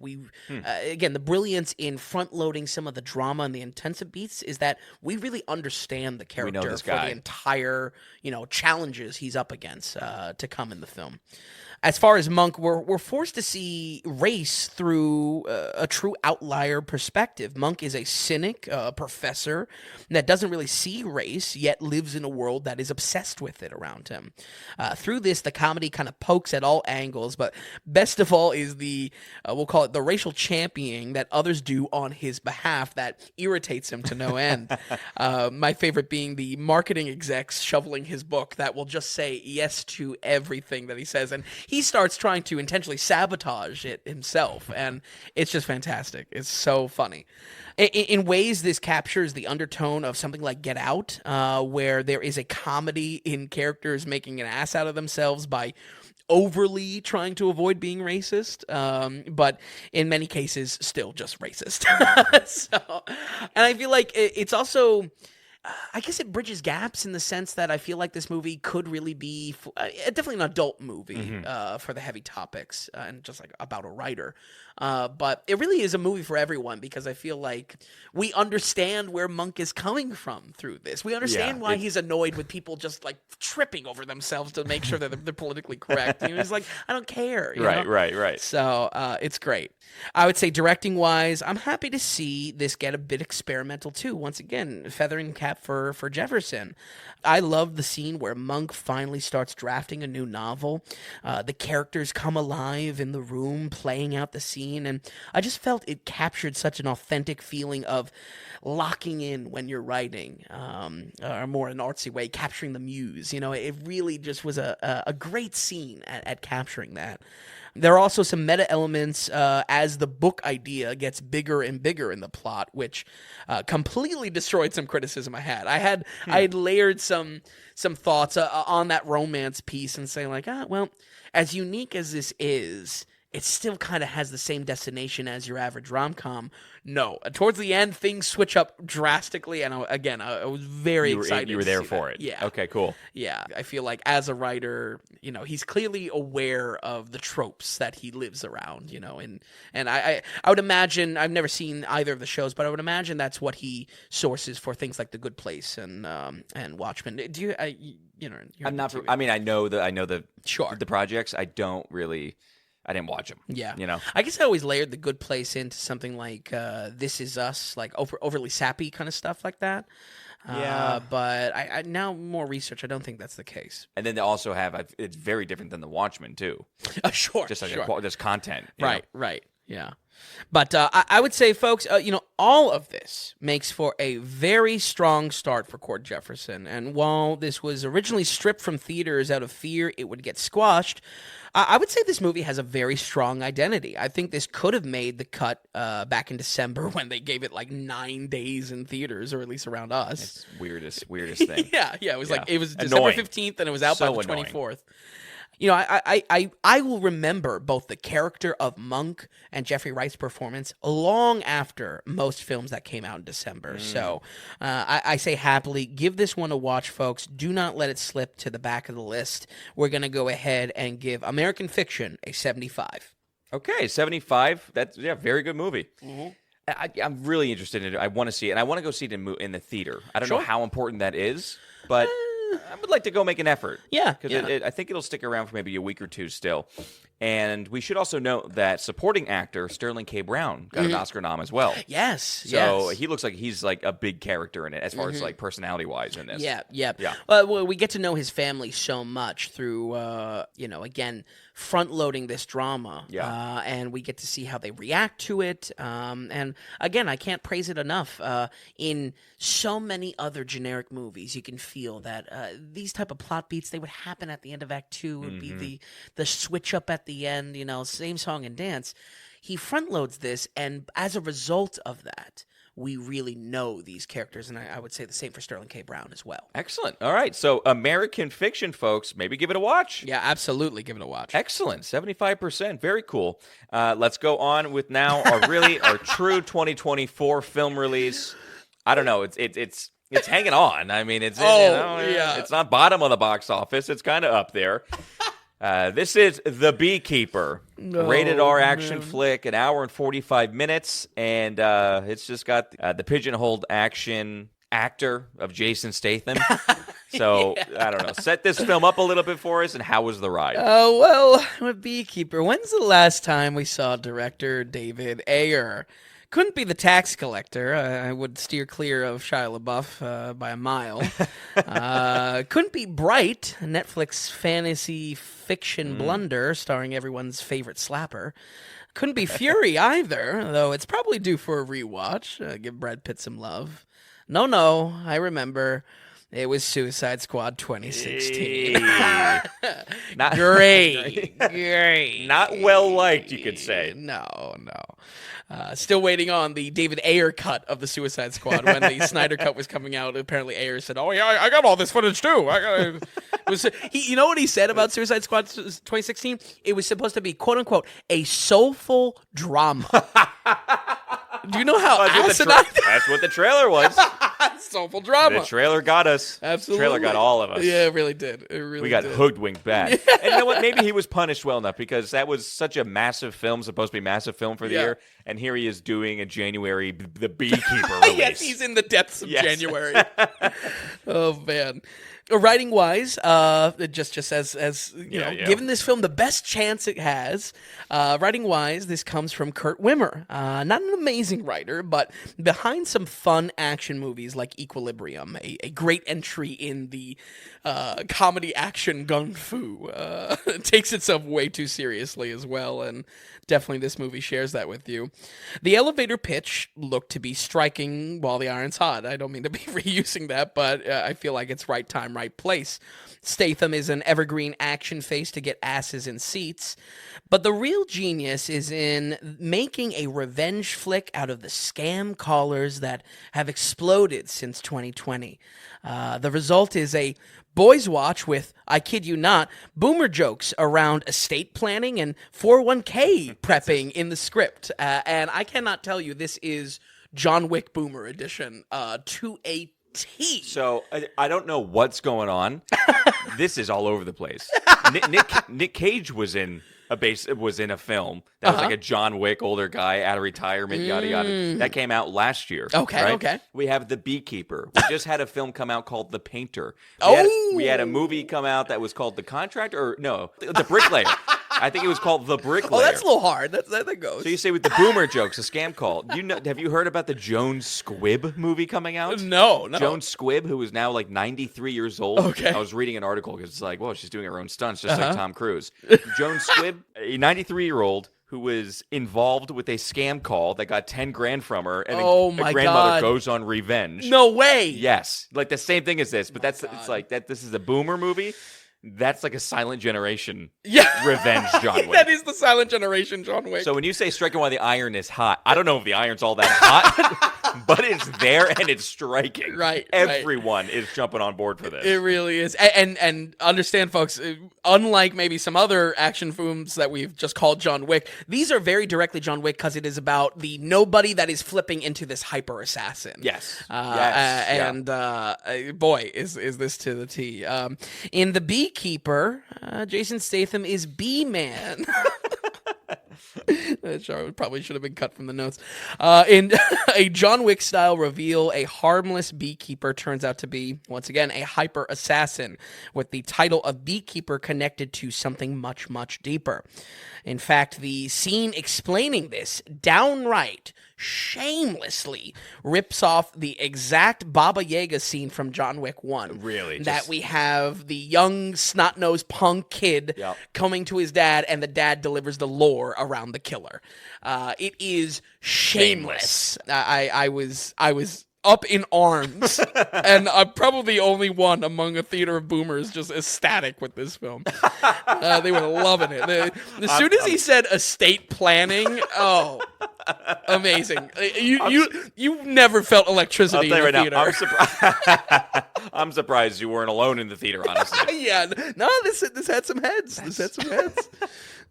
Again, the brilliance in front loading some of the drama and the intensive beats is that we really understand the character for the entire challenges he's up against to come in the film. As far as Monk, we're forced to see race through a true outlier perspective. Monk is a cynic, a professor that doesn't really see race, yet lives in a world that is obsessed with it around him. Through this, the comedy kind of pokes at all angles, but best of all is we'll call it the racial championing that others do on his behalf that irritates him to no end. My favorite being the marketing execs shoveling his book that will just say yes to everything that he says, and he starts trying to intentionally sabotage it himself, and it's just fantastic. It's so funny. In ways, this captures the undertone of something like Get Out, where there is a comedy in characters making an ass out of themselves by overly trying to avoid being racist, but in many cases still just racist. And I feel like it's also... I guess it bridges gaps in the sense that I feel like this movie could really be definitely an adult movie for the heavy topics and just like about a writer. But it really is a movie for everyone, because I feel like we understand where Monk is coming from through this. We understand why he's annoyed with people just like tripping over themselves to make sure that they're politically correct. He's like, I don't care. Right. So it's great. I would say directing wise, I'm happy to see this get a bit experimental too. Once again, feathering cap for Jefferson. I love the scene where Monk finally starts drafting a new novel. The characters come alive in the room, playing out the scene, and I just felt it captured such an authentic feeling of locking in when you're writing, or more an artsy way, capturing the muse. It really just was a great scene at capturing that. There are also some meta elements as the book idea gets bigger and bigger in the plot, which completely destroyed some criticism I had. I had layered some thoughts on that romance piece and saying like, well, as unique as this is, it still kind of has the same destination as your average rom-com. No, towards the end, things switch up drastically, and I was very excited. You were there for that. it. Yeah. Okay, cool. Yeah, I feel like as a writer, he's clearly aware of the tropes that he lives around, and I would imagine, I've never seen either of the shows, but I would imagine that's what he sources for things like The Good Place and Watchmen. Do you? I'm not. I mean, I know the sure the projects. I didn't watch them. Yeah. I guess I always layered The Good Place into something like This Is Us, like overly sappy kind of stuff like that. Yeah. But I now more research, I don't think that's the case. And then they also have, it's very different than The Watchmen, too. Sure. Just like sure. There's content. Right. Yeah. But I would say, folks, all of this makes for a very strong start for Cord Jefferson. And while this was originally stripped from theaters out of fear it would get squashed, I would say this movie has a very strong identity. I think this could have made the cut back in December when they gave it like 9 days in theaters, or at least around us. It's weirdest thing. Yeah. It was like it was December 15th and it was out by the 24th. You know, I will remember both the character of Monk and Jeffrey Wright's performance long after most films that came out in December. So I say happily, give this one a watch, folks. Do not let it slip to the back of the list. We're going to go ahead and give American Fiction a 75. Okay, 75. That's very good movie. Mm-hmm. I'm really interested in it. I want to see it, and I want to go see it in the theater. I don't know how important that is, but I would like to go make an effort. Yeah, because I think it'll stick around for maybe a week or two still. And we should also note that supporting actor Sterling K. Brown got an Oscar nom as well. Yes, so he looks like he's like a big character in it as far as like personality-wise in this. Yeah. Well, we get to know his family so much through, again, front-loading this drama. Yeah. And we get to see how they react to it. And again, I can't praise it enough. In so many other generic movies, you can feel that these type of plot beats, they would happen at the end of Act 2. It would be the switch up at the end, same song and dance. He front-loads this, and as a result of that, we really know these characters, and I would say the same for Sterling K. Brown as well. Excellent. All right, so American Fiction, folks, maybe give it a watch. Yeah, absolutely give it a watch. Excellent, 75%. Very cool. Let's go on with now our true 2024 film release. I don't know. It's hanging on. I mean, it's not bottom of the box office. It's kind of up there. This is The Beekeeper, rated R action flick, an hour and 45 minutes, and it's just got the pigeonholed action actor of Jason Statham. So, I don't know. Set this film up a little bit for us, and how was the ride? Oh, well, Beekeeper, when's the last time we saw director David Ayer? Couldn't be The Tax Collector. I would steer clear of Shia LaBeouf by a mile. Couldn't be Bright, a Netflix fantasy fiction blunder starring everyone's favorite slapper. Couldn't be Fury either, though it's probably due for a rewatch. Give Brad Pitt some love. No, I remember. It was Suicide Squad 2016. Great. Not well liked, you could say. No. Still waiting on the David Ayer cut of the Suicide Squad. When the Snyder cut was coming out, apparently Ayer said, "Oh yeah, I got all this footage too." You know what he said about Suicide Squad 2016? It was supposed to be "quote unquote" a soulful drama. Do you know how asinine? That's what the trailer was. Soulful drama. The trailer got us. Absolutely. The trailer got all of us. Yeah, it really did. We got hoodwinked bad. And you know what? Maybe he was punished well enough because that was such a massive film, supposed to be a massive film for the year. And here he is doing a January The Beekeeper release. Yes, he's in the depths of January. Oh, man. Writing wise, just as you know, giving this film the best chance it has. Writing wise, this comes from Kurt Wimmer. Not an amazing writer, but behind some fun action movies like Equilibrium, a great entry in the comedy action gun fu. It takes itself way too seriously as well, and definitely this movie shares that with you. The elevator pitch looked to be striking while the iron's hot. I don't mean to be reusing that, but I feel like it's right time, right place. Statham is an evergreen action face to get asses in seats, but the real genius is in making a revenge flick out of the scam callers that have exploded since 2020. The result is a boys' watch with, I kid you not, boomer jokes around estate planning and 401k prepping in the script. And I cannot tell you, this is John Wick Boomer edition to a T. So I don't know what's going on. This is all over the place. Nick Cage was in a film that was like a John Wick older guy out of retirement, yada yada. That came out last year. Okay. We have The Beekeeper. We just had a film come out called The Painter. We had a movie come out that was called The Contractor, The Bricklayer. I think it was called The Bricklayer. Oh, that's a little hard. That goes. So you say with the boomer jokes, a scam call. Have you heard about the Joan Squibb movie coming out? No. Joan Squibb, who is now like 93 years old. Okay. I was reading an article because it's like, well, she's doing her own stunts just like Tom Cruise. Joan Squibb, a 93-year-old who was involved with a scam call that got 10 grand from her, and a grandmother goes on revenge. No way. Yes, like the same thing as this, but it's like that. This is a boomer movie. That's like a Silent Generation revenge John Wick. That is the Silent Generation John Wick. So when you say striking while the iron is hot, I don't know if the iron's all that hot. but it's there and it's striking. Right. Everyone is jumping on board for this. It really is. And understand, folks, unlike maybe some other action films that we've just called John Wick, these are very directly John Wick because it is about the nobody that is flipping into this hyper assassin. Yes. Boy, is this to the T. In The Beekeeper, Jason Statham is B-Man. That probably should have been cut from the notes. In a John Wick style reveal, a harmless beekeeper turns out to be, once again, a hyper assassin with the title of Beekeeper connected to something much, much deeper. In fact, the scene explaining this downright shamelessly rips off the exact Baba Yaga scene from John Wick 1. Really? That we have the young snot-nosed punk kid coming to his dad, and the dad delivers the lore around the killer. It is shameless. I was up in arms, and I'm probably the only one among a theater of boomers just ecstatic with this film. They were loving it. As soon as he said estate planning, amazing. You never felt electricity in the theater. I'm surprised you weren't alone in the theater, honestly. Yeah, no, this had some heads.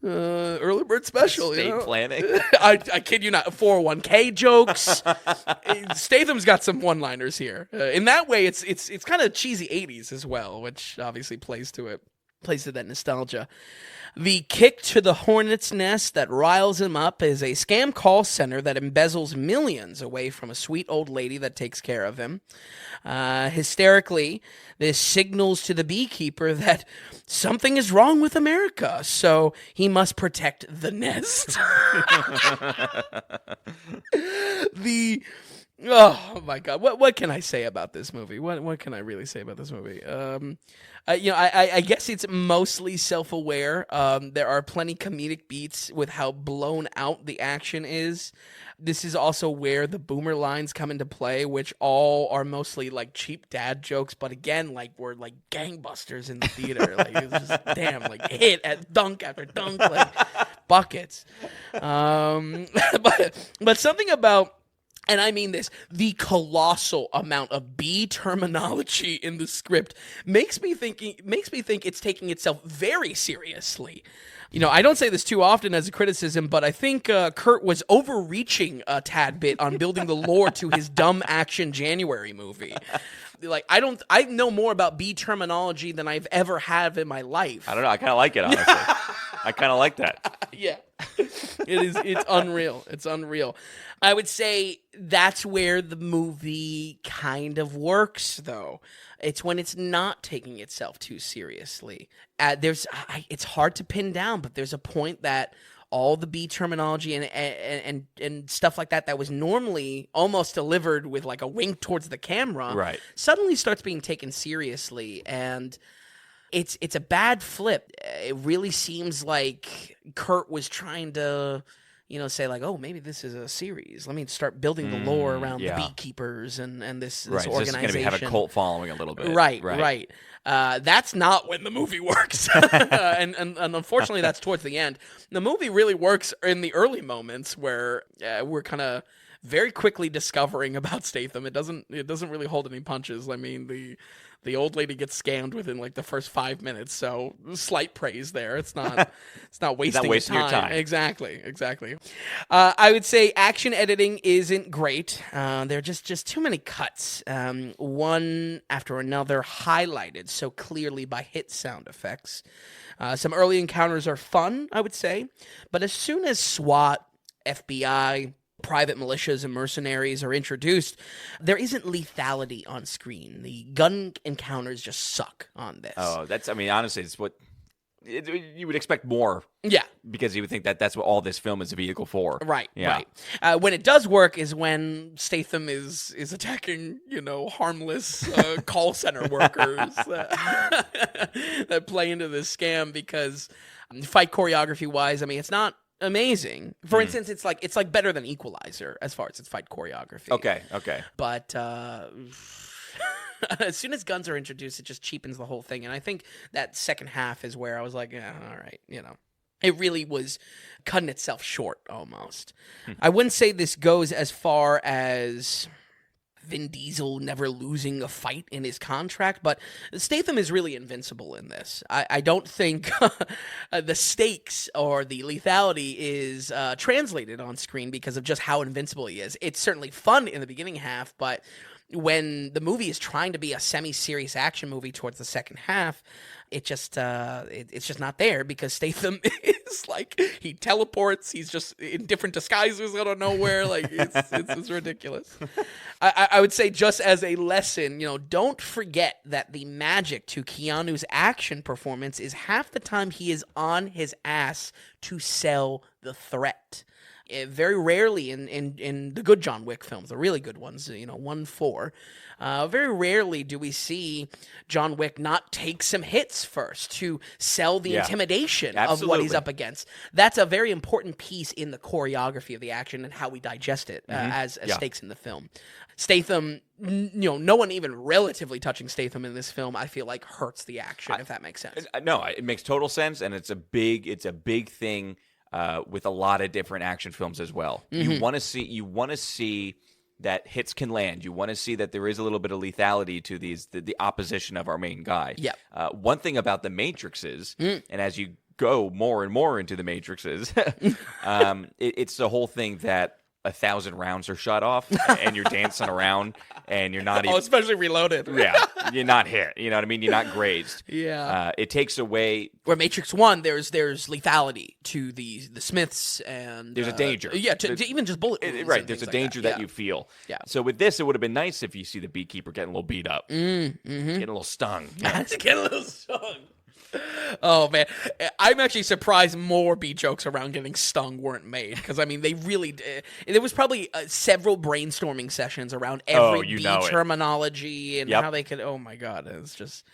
Early bird special. Estate planning. I kid you not. 401k jokes. Statham's got some one-liners here. In that way, it's kind of cheesy 80s as well, which obviously plays to that nostalgia. The kick to the hornet's nest that riles him up is a scam call center that embezzles millions away from a sweet old lady that takes care of him. Hysterically, this signals to the beekeeper that something is wrong with America, so he must protect the nest. Oh my God! What can I say about this movie? What can I really say about this movie? I guess it's mostly self-aware. There are plenty comedic beats with how blown out the action is. This is also where the boomer lines come into play, which all are mostly like cheap dad jokes, but again, like we're like gangbusters in the theater. Like it's just damn, like hit at dunk after dunk, like buckets. But something about, and I mean this, the colossal amount of B terminology in the script makes me think it's taking itself very seriously. I don't say this too often as a criticism, but I think Kurt was overreaching a tad bit on building the lore to his dumb action January movie. Like I know more about B terminology than I've ever had in my life. I don't know. I kind of like it, honestly. I kind of like that. Yeah. It's unreal. It's unreal. I would say that's where the movie kind of works, though. It's when it's not taking itself too seriously. It's hard to pin down, but there's a point that all the B terminology and stuff like that was normally almost delivered with like a wink towards the camera, suddenly starts being taken seriously, and it's a bad flip. It really seems like Kurt was trying to, say like, oh, maybe this is a series. Let me start building the lore around the beekeepers and this organization. This is going to have a cult following a little bit. Right. That's not when the movie works. and unfortunately, that's towards the end. The movie really works in the early moments where we're kind of very quickly discovering about Statham. It doesn't really hold any punches. I mean, the old lady gets scammed within like the first 5 minutes, so slight praise there. It's not wasting your time. Exactly. I would say action editing isn't great. There are just too many cuts, one after another, highlighted so clearly by hit sound effects. Some early encounters are fun, I would say, but as soon as SWAT, FBI, private militias and mercenaries are introduced, there isn't lethality on screen. The gun encounters just suck on this. Oh, honestly, it's what you would expect more. Yeah. Because you would think that's what all this film is a vehicle for. Right, yeah. Right. When it does work is when Statham is attacking, harmless call center workers that play into this scam, because fight choreography-wise, it's not amazing. For instance, it's like better than Equalizer as far as its fight choreography. Okay. But as soon as guns are introduced, it just cheapens the whole thing. And I think that second half is where I was like, yeah, all right, It really was cutting itself short almost. I wouldn't say this goes as far as Vin Diesel never losing a fight in his contract, but Statham is really invincible in this. I don't think the stakes or the lethality is translated on screen because of just how invincible he is. It's certainly fun in the beginning half, but when the movie is trying to be a semi-serious action movie towards the second half, it's just not there because Statham is like, he teleports, he's just in different disguises out of nowhere, like it's ridiculous. I would say, just as a lesson, don't forget that the magic to Keanu's action performance is half the time he is on his ass to sell the threat. Very rarely in the good John Wick films, the really good ones, 1-4, very rarely do we see John Wick not take some hits first to sell the intimidation of what he's up against. That's a very important piece in the choreography of the action and how we digest it as stakes in the film. Statham, no one even relatively touching Statham in this film, I feel like hurts the action, if that makes sense. No, it makes total sense, and it's a big thing. With a lot of different action films as well. You want to see that hits can land. You want to see that there is a little bit of lethality to the opposition of our main guy. Yeah. One thing about the Matrixes, and as you go more and more into the Matrixes, it's the whole thing that 1,000 rounds are shot off, and you're dancing around, and you're not even... especially Reloaded. Yeah, you're not hit. You know what I mean? You're not grazed. Yeah. It takes away... Where Matrix 1, there's lethality to the Smiths, and... There's a danger. Yeah, to even just bullet wounds. Right, there's a danger that you feel. Yeah. So with this, it would have been nice if you see the Beekeeper getting a little beat up. Getting a little stung. Getting a little stung. Oh, man. I'm actually surprised more B jokes around getting stung weren't made. Because, I mean, they really... there was probably several brainstorming sessions around every B terminology and how they could... Oh, my God. It's just...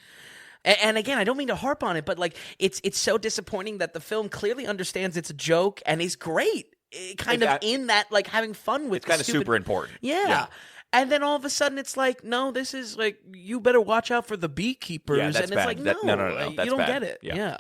And again, I don't mean to harp on it, but like it's so disappointing that the film clearly understands it's a joke and is great. In that, like, having fun with it's kind of super important. Yeah. And then all of a sudden, it's like, no, this is like, you better watch out for the Beekeepers. Yeah, that's and it's bad. like, No, you don't bad. get it. Yeah.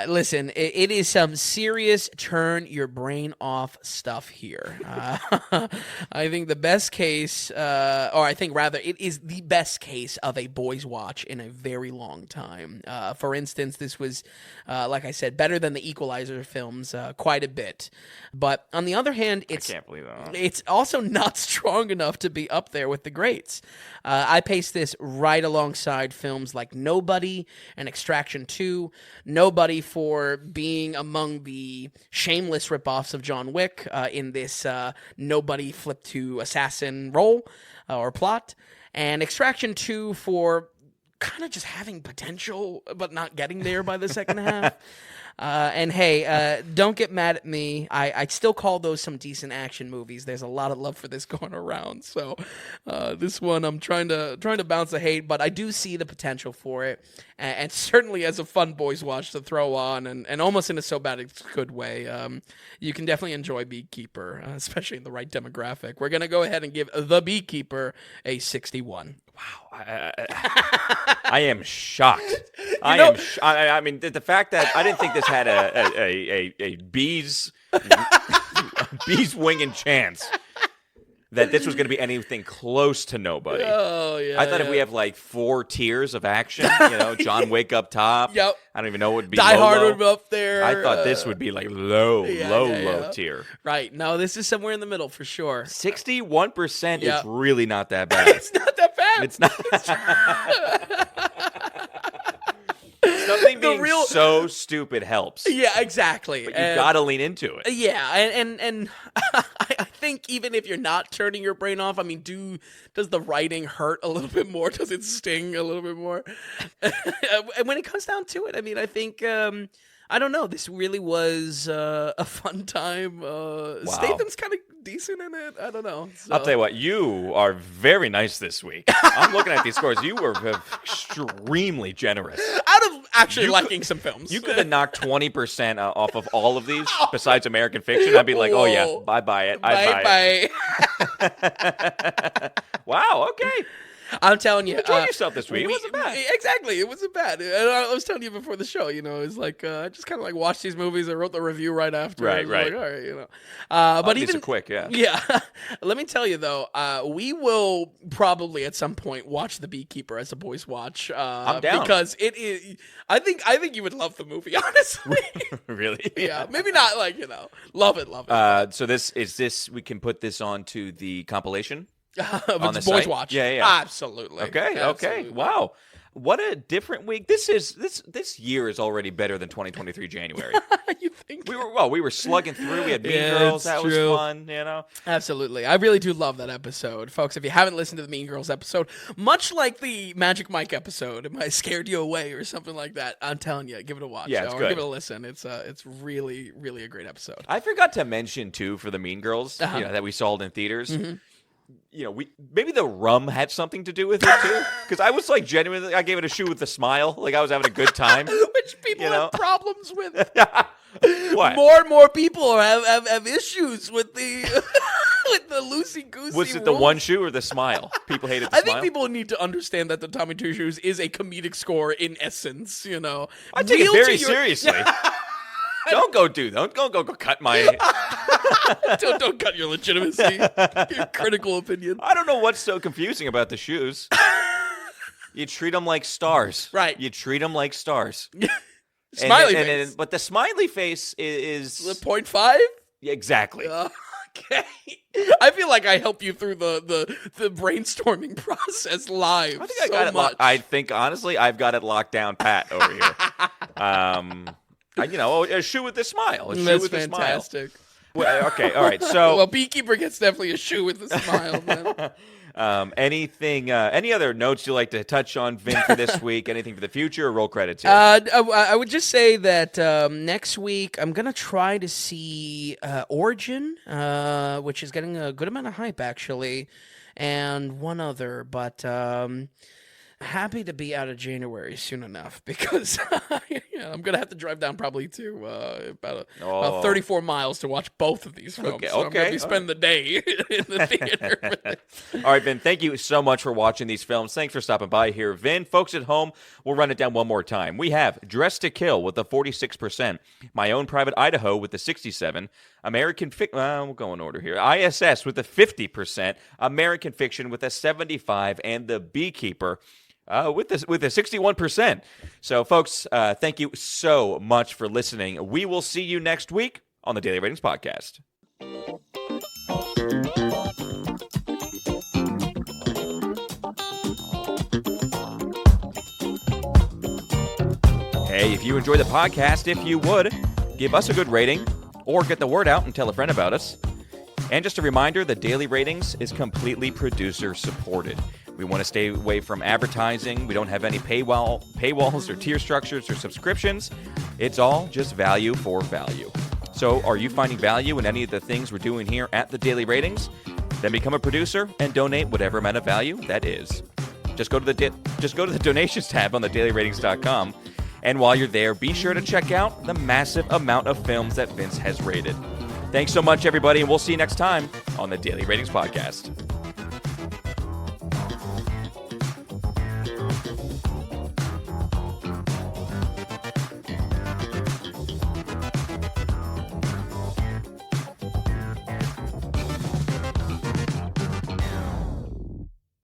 Listen, it is some serious turn your brain off stuff here. I think the best case, or I think rather it is the best case of a boys' watch in a very long time. For instance, this was, like I said, better than the Equalizer films quite a bit. But on the other hand, I can't believe that. It's also not strong enough to be up there with the greats. I paste this right alongside films like Nobody and Extraction 2. Nobody for being among the shameless ripoffs of John Wick in this Nobody flip to assassin role or plot. And Extraction 2 for kind of just having potential but not getting there by the second half. And hey, don't get mad at me. I still call those some decent action movies. There's a lot of love for this going around. So this one, I'm trying to bounce the hate, but I do see the potential for it, and certainly as a fun boys watch to throw on, and almost in a so bad it's good way. You can definitely enjoy Beekeeper, especially in the right demographic. We're gonna go ahead and give The Beekeeper a 61. Wow, I am shocked. I mean, the fact that I didn't think this had a bee's winging chance that this was going to be anything close to Nobody. Oh yeah. I thought if we have like 4 tiers of action, John Wick up top. Yep. I don't even know what would be. Die Hard low. would be up there. I thought this would be like low tier. Right. No, this is somewhere in the middle for sure. 61% is really not that bad. It's not that bad. It's not. Something being so stupid helps. Yeah, exactly. But you gotta lean into it. Yeah, and I think even if you're not turning your brain off, I mean, does the writing hurt a little bit more? Does it sting a little bit more? And when it comes down to it, I mean, I think I don't know. This really was a fun time. Wow. Statham's kind of decent in it. I don't know. So. I'll tell you what. You are very nice this week. I'm looking at these scores. You were extremely generous. Out of actually liking some films. You could have knocked 20% off of all of these besides American Fiction. I'd be like, oh, yeah, I buy it. I buy it. Wow, okay. I'm telling you. Enjoy yourself this week. It wasn't bad. Exactly. It wasn't bad. And I was telling you before the show, it's like, I just kind of like watched these movies. I wrote the review right after. Right. Like, all right, but even quick, yeah. Yeah. Let me tell you, though, we will probably at some point watch The Beekeeper as a boys watch. I'm down. Because it is, I think you would love the movie, honestly. Really? Yeah. Maybe not like, love it. So we can put this onto the compilation? On the boys watch. Yeah. Absolutely. Okay. Wow. What a different week. This year is already better than 2023 January. You think? We were slugging through. We had Mean Girls. That was fun, Absolutely. I really do love that episode. Folks, if you haven't listened to the Mean Girls episode, much like the Magic Mike episode, Am I Scared You Away or something like that, I'm telling you, give it a watch. Yeah, it's good. Give it a listen. It's really, really a great episode. I forgot to mention, too, for the Mean Girls, that we saw it in theaters. Mm-hmm. Maybe the rum had something to do with it too, because I was like genuinely, I gave it a shoe with a smile, like I was having a good time. Which people have problems with. What? More and more people have issues with the with the loosey goosey. Was it the one shoe or the smile? People hated the I smile. think people need to understand that the Tommy Two Shoes is a comedic score in essence. I take it very seriously. Don't go cut my. don't cut your legitimacy, your critical opinion. I don't know what's so confusing about the shoes. You treat them like stars, right? You treat them like stars. Smiley face, but the smiley face is 0.5. Yeah, exactly. Okay. I feel like I help you through the brainstorming process live. I think I got it locked. I think honestly, I've got it locked down pat over here. A shoe with a smile. That's fantastic. Well, okay, all right. So, Beekeeper gets definitely a shoe with a smile. Man. Any other notes you'd like to touch on, Vin, for this week? Anything for the future, or roll credits here? I would just say that next week I'm gonna try to see Origin, which is getting a good amount of hype actually, and one other, but. Happy to be out of January soon enough because I'm going to have to drive down probably to about 34 miles to watch both of these films. So I'm going to be spending the day in the theater. All right, Vin, thank you so much for watching these films. Thanks for stopping by here, Vin. Folks at home, we'll run it down one more time. We have Dressed to Kill with a 46%, My Own Private Idaho with a 67%, we'll go in order here. I.S.S. with a 50%, American Fiction with a 75%, and The Beekeeper with a 61%. So, folks, thank you so much for listening. We will see you next week on the Daily Ratings Podcast. Hey, if you enjoy the podcast, if you would, give us a good rating or get the word out and tell a friend about us. And just a reminder, the Daily Ratings is completely producer supported. We want to stay away from advertising. We don't have any paywalls or tier structures or subscriptions. It's all just value for value. So are you finding value in any of the things we're doing here at the Daily Ratings? Then become a producer and donate whatever amount of value that is. Just go to the donations tab on thedailyratings.com. And while you're there, be sure to check out the massive amount of films that Vince has rated. Thanks so much, everybody, and we'll see you next time on the Daily Ratings Podcast.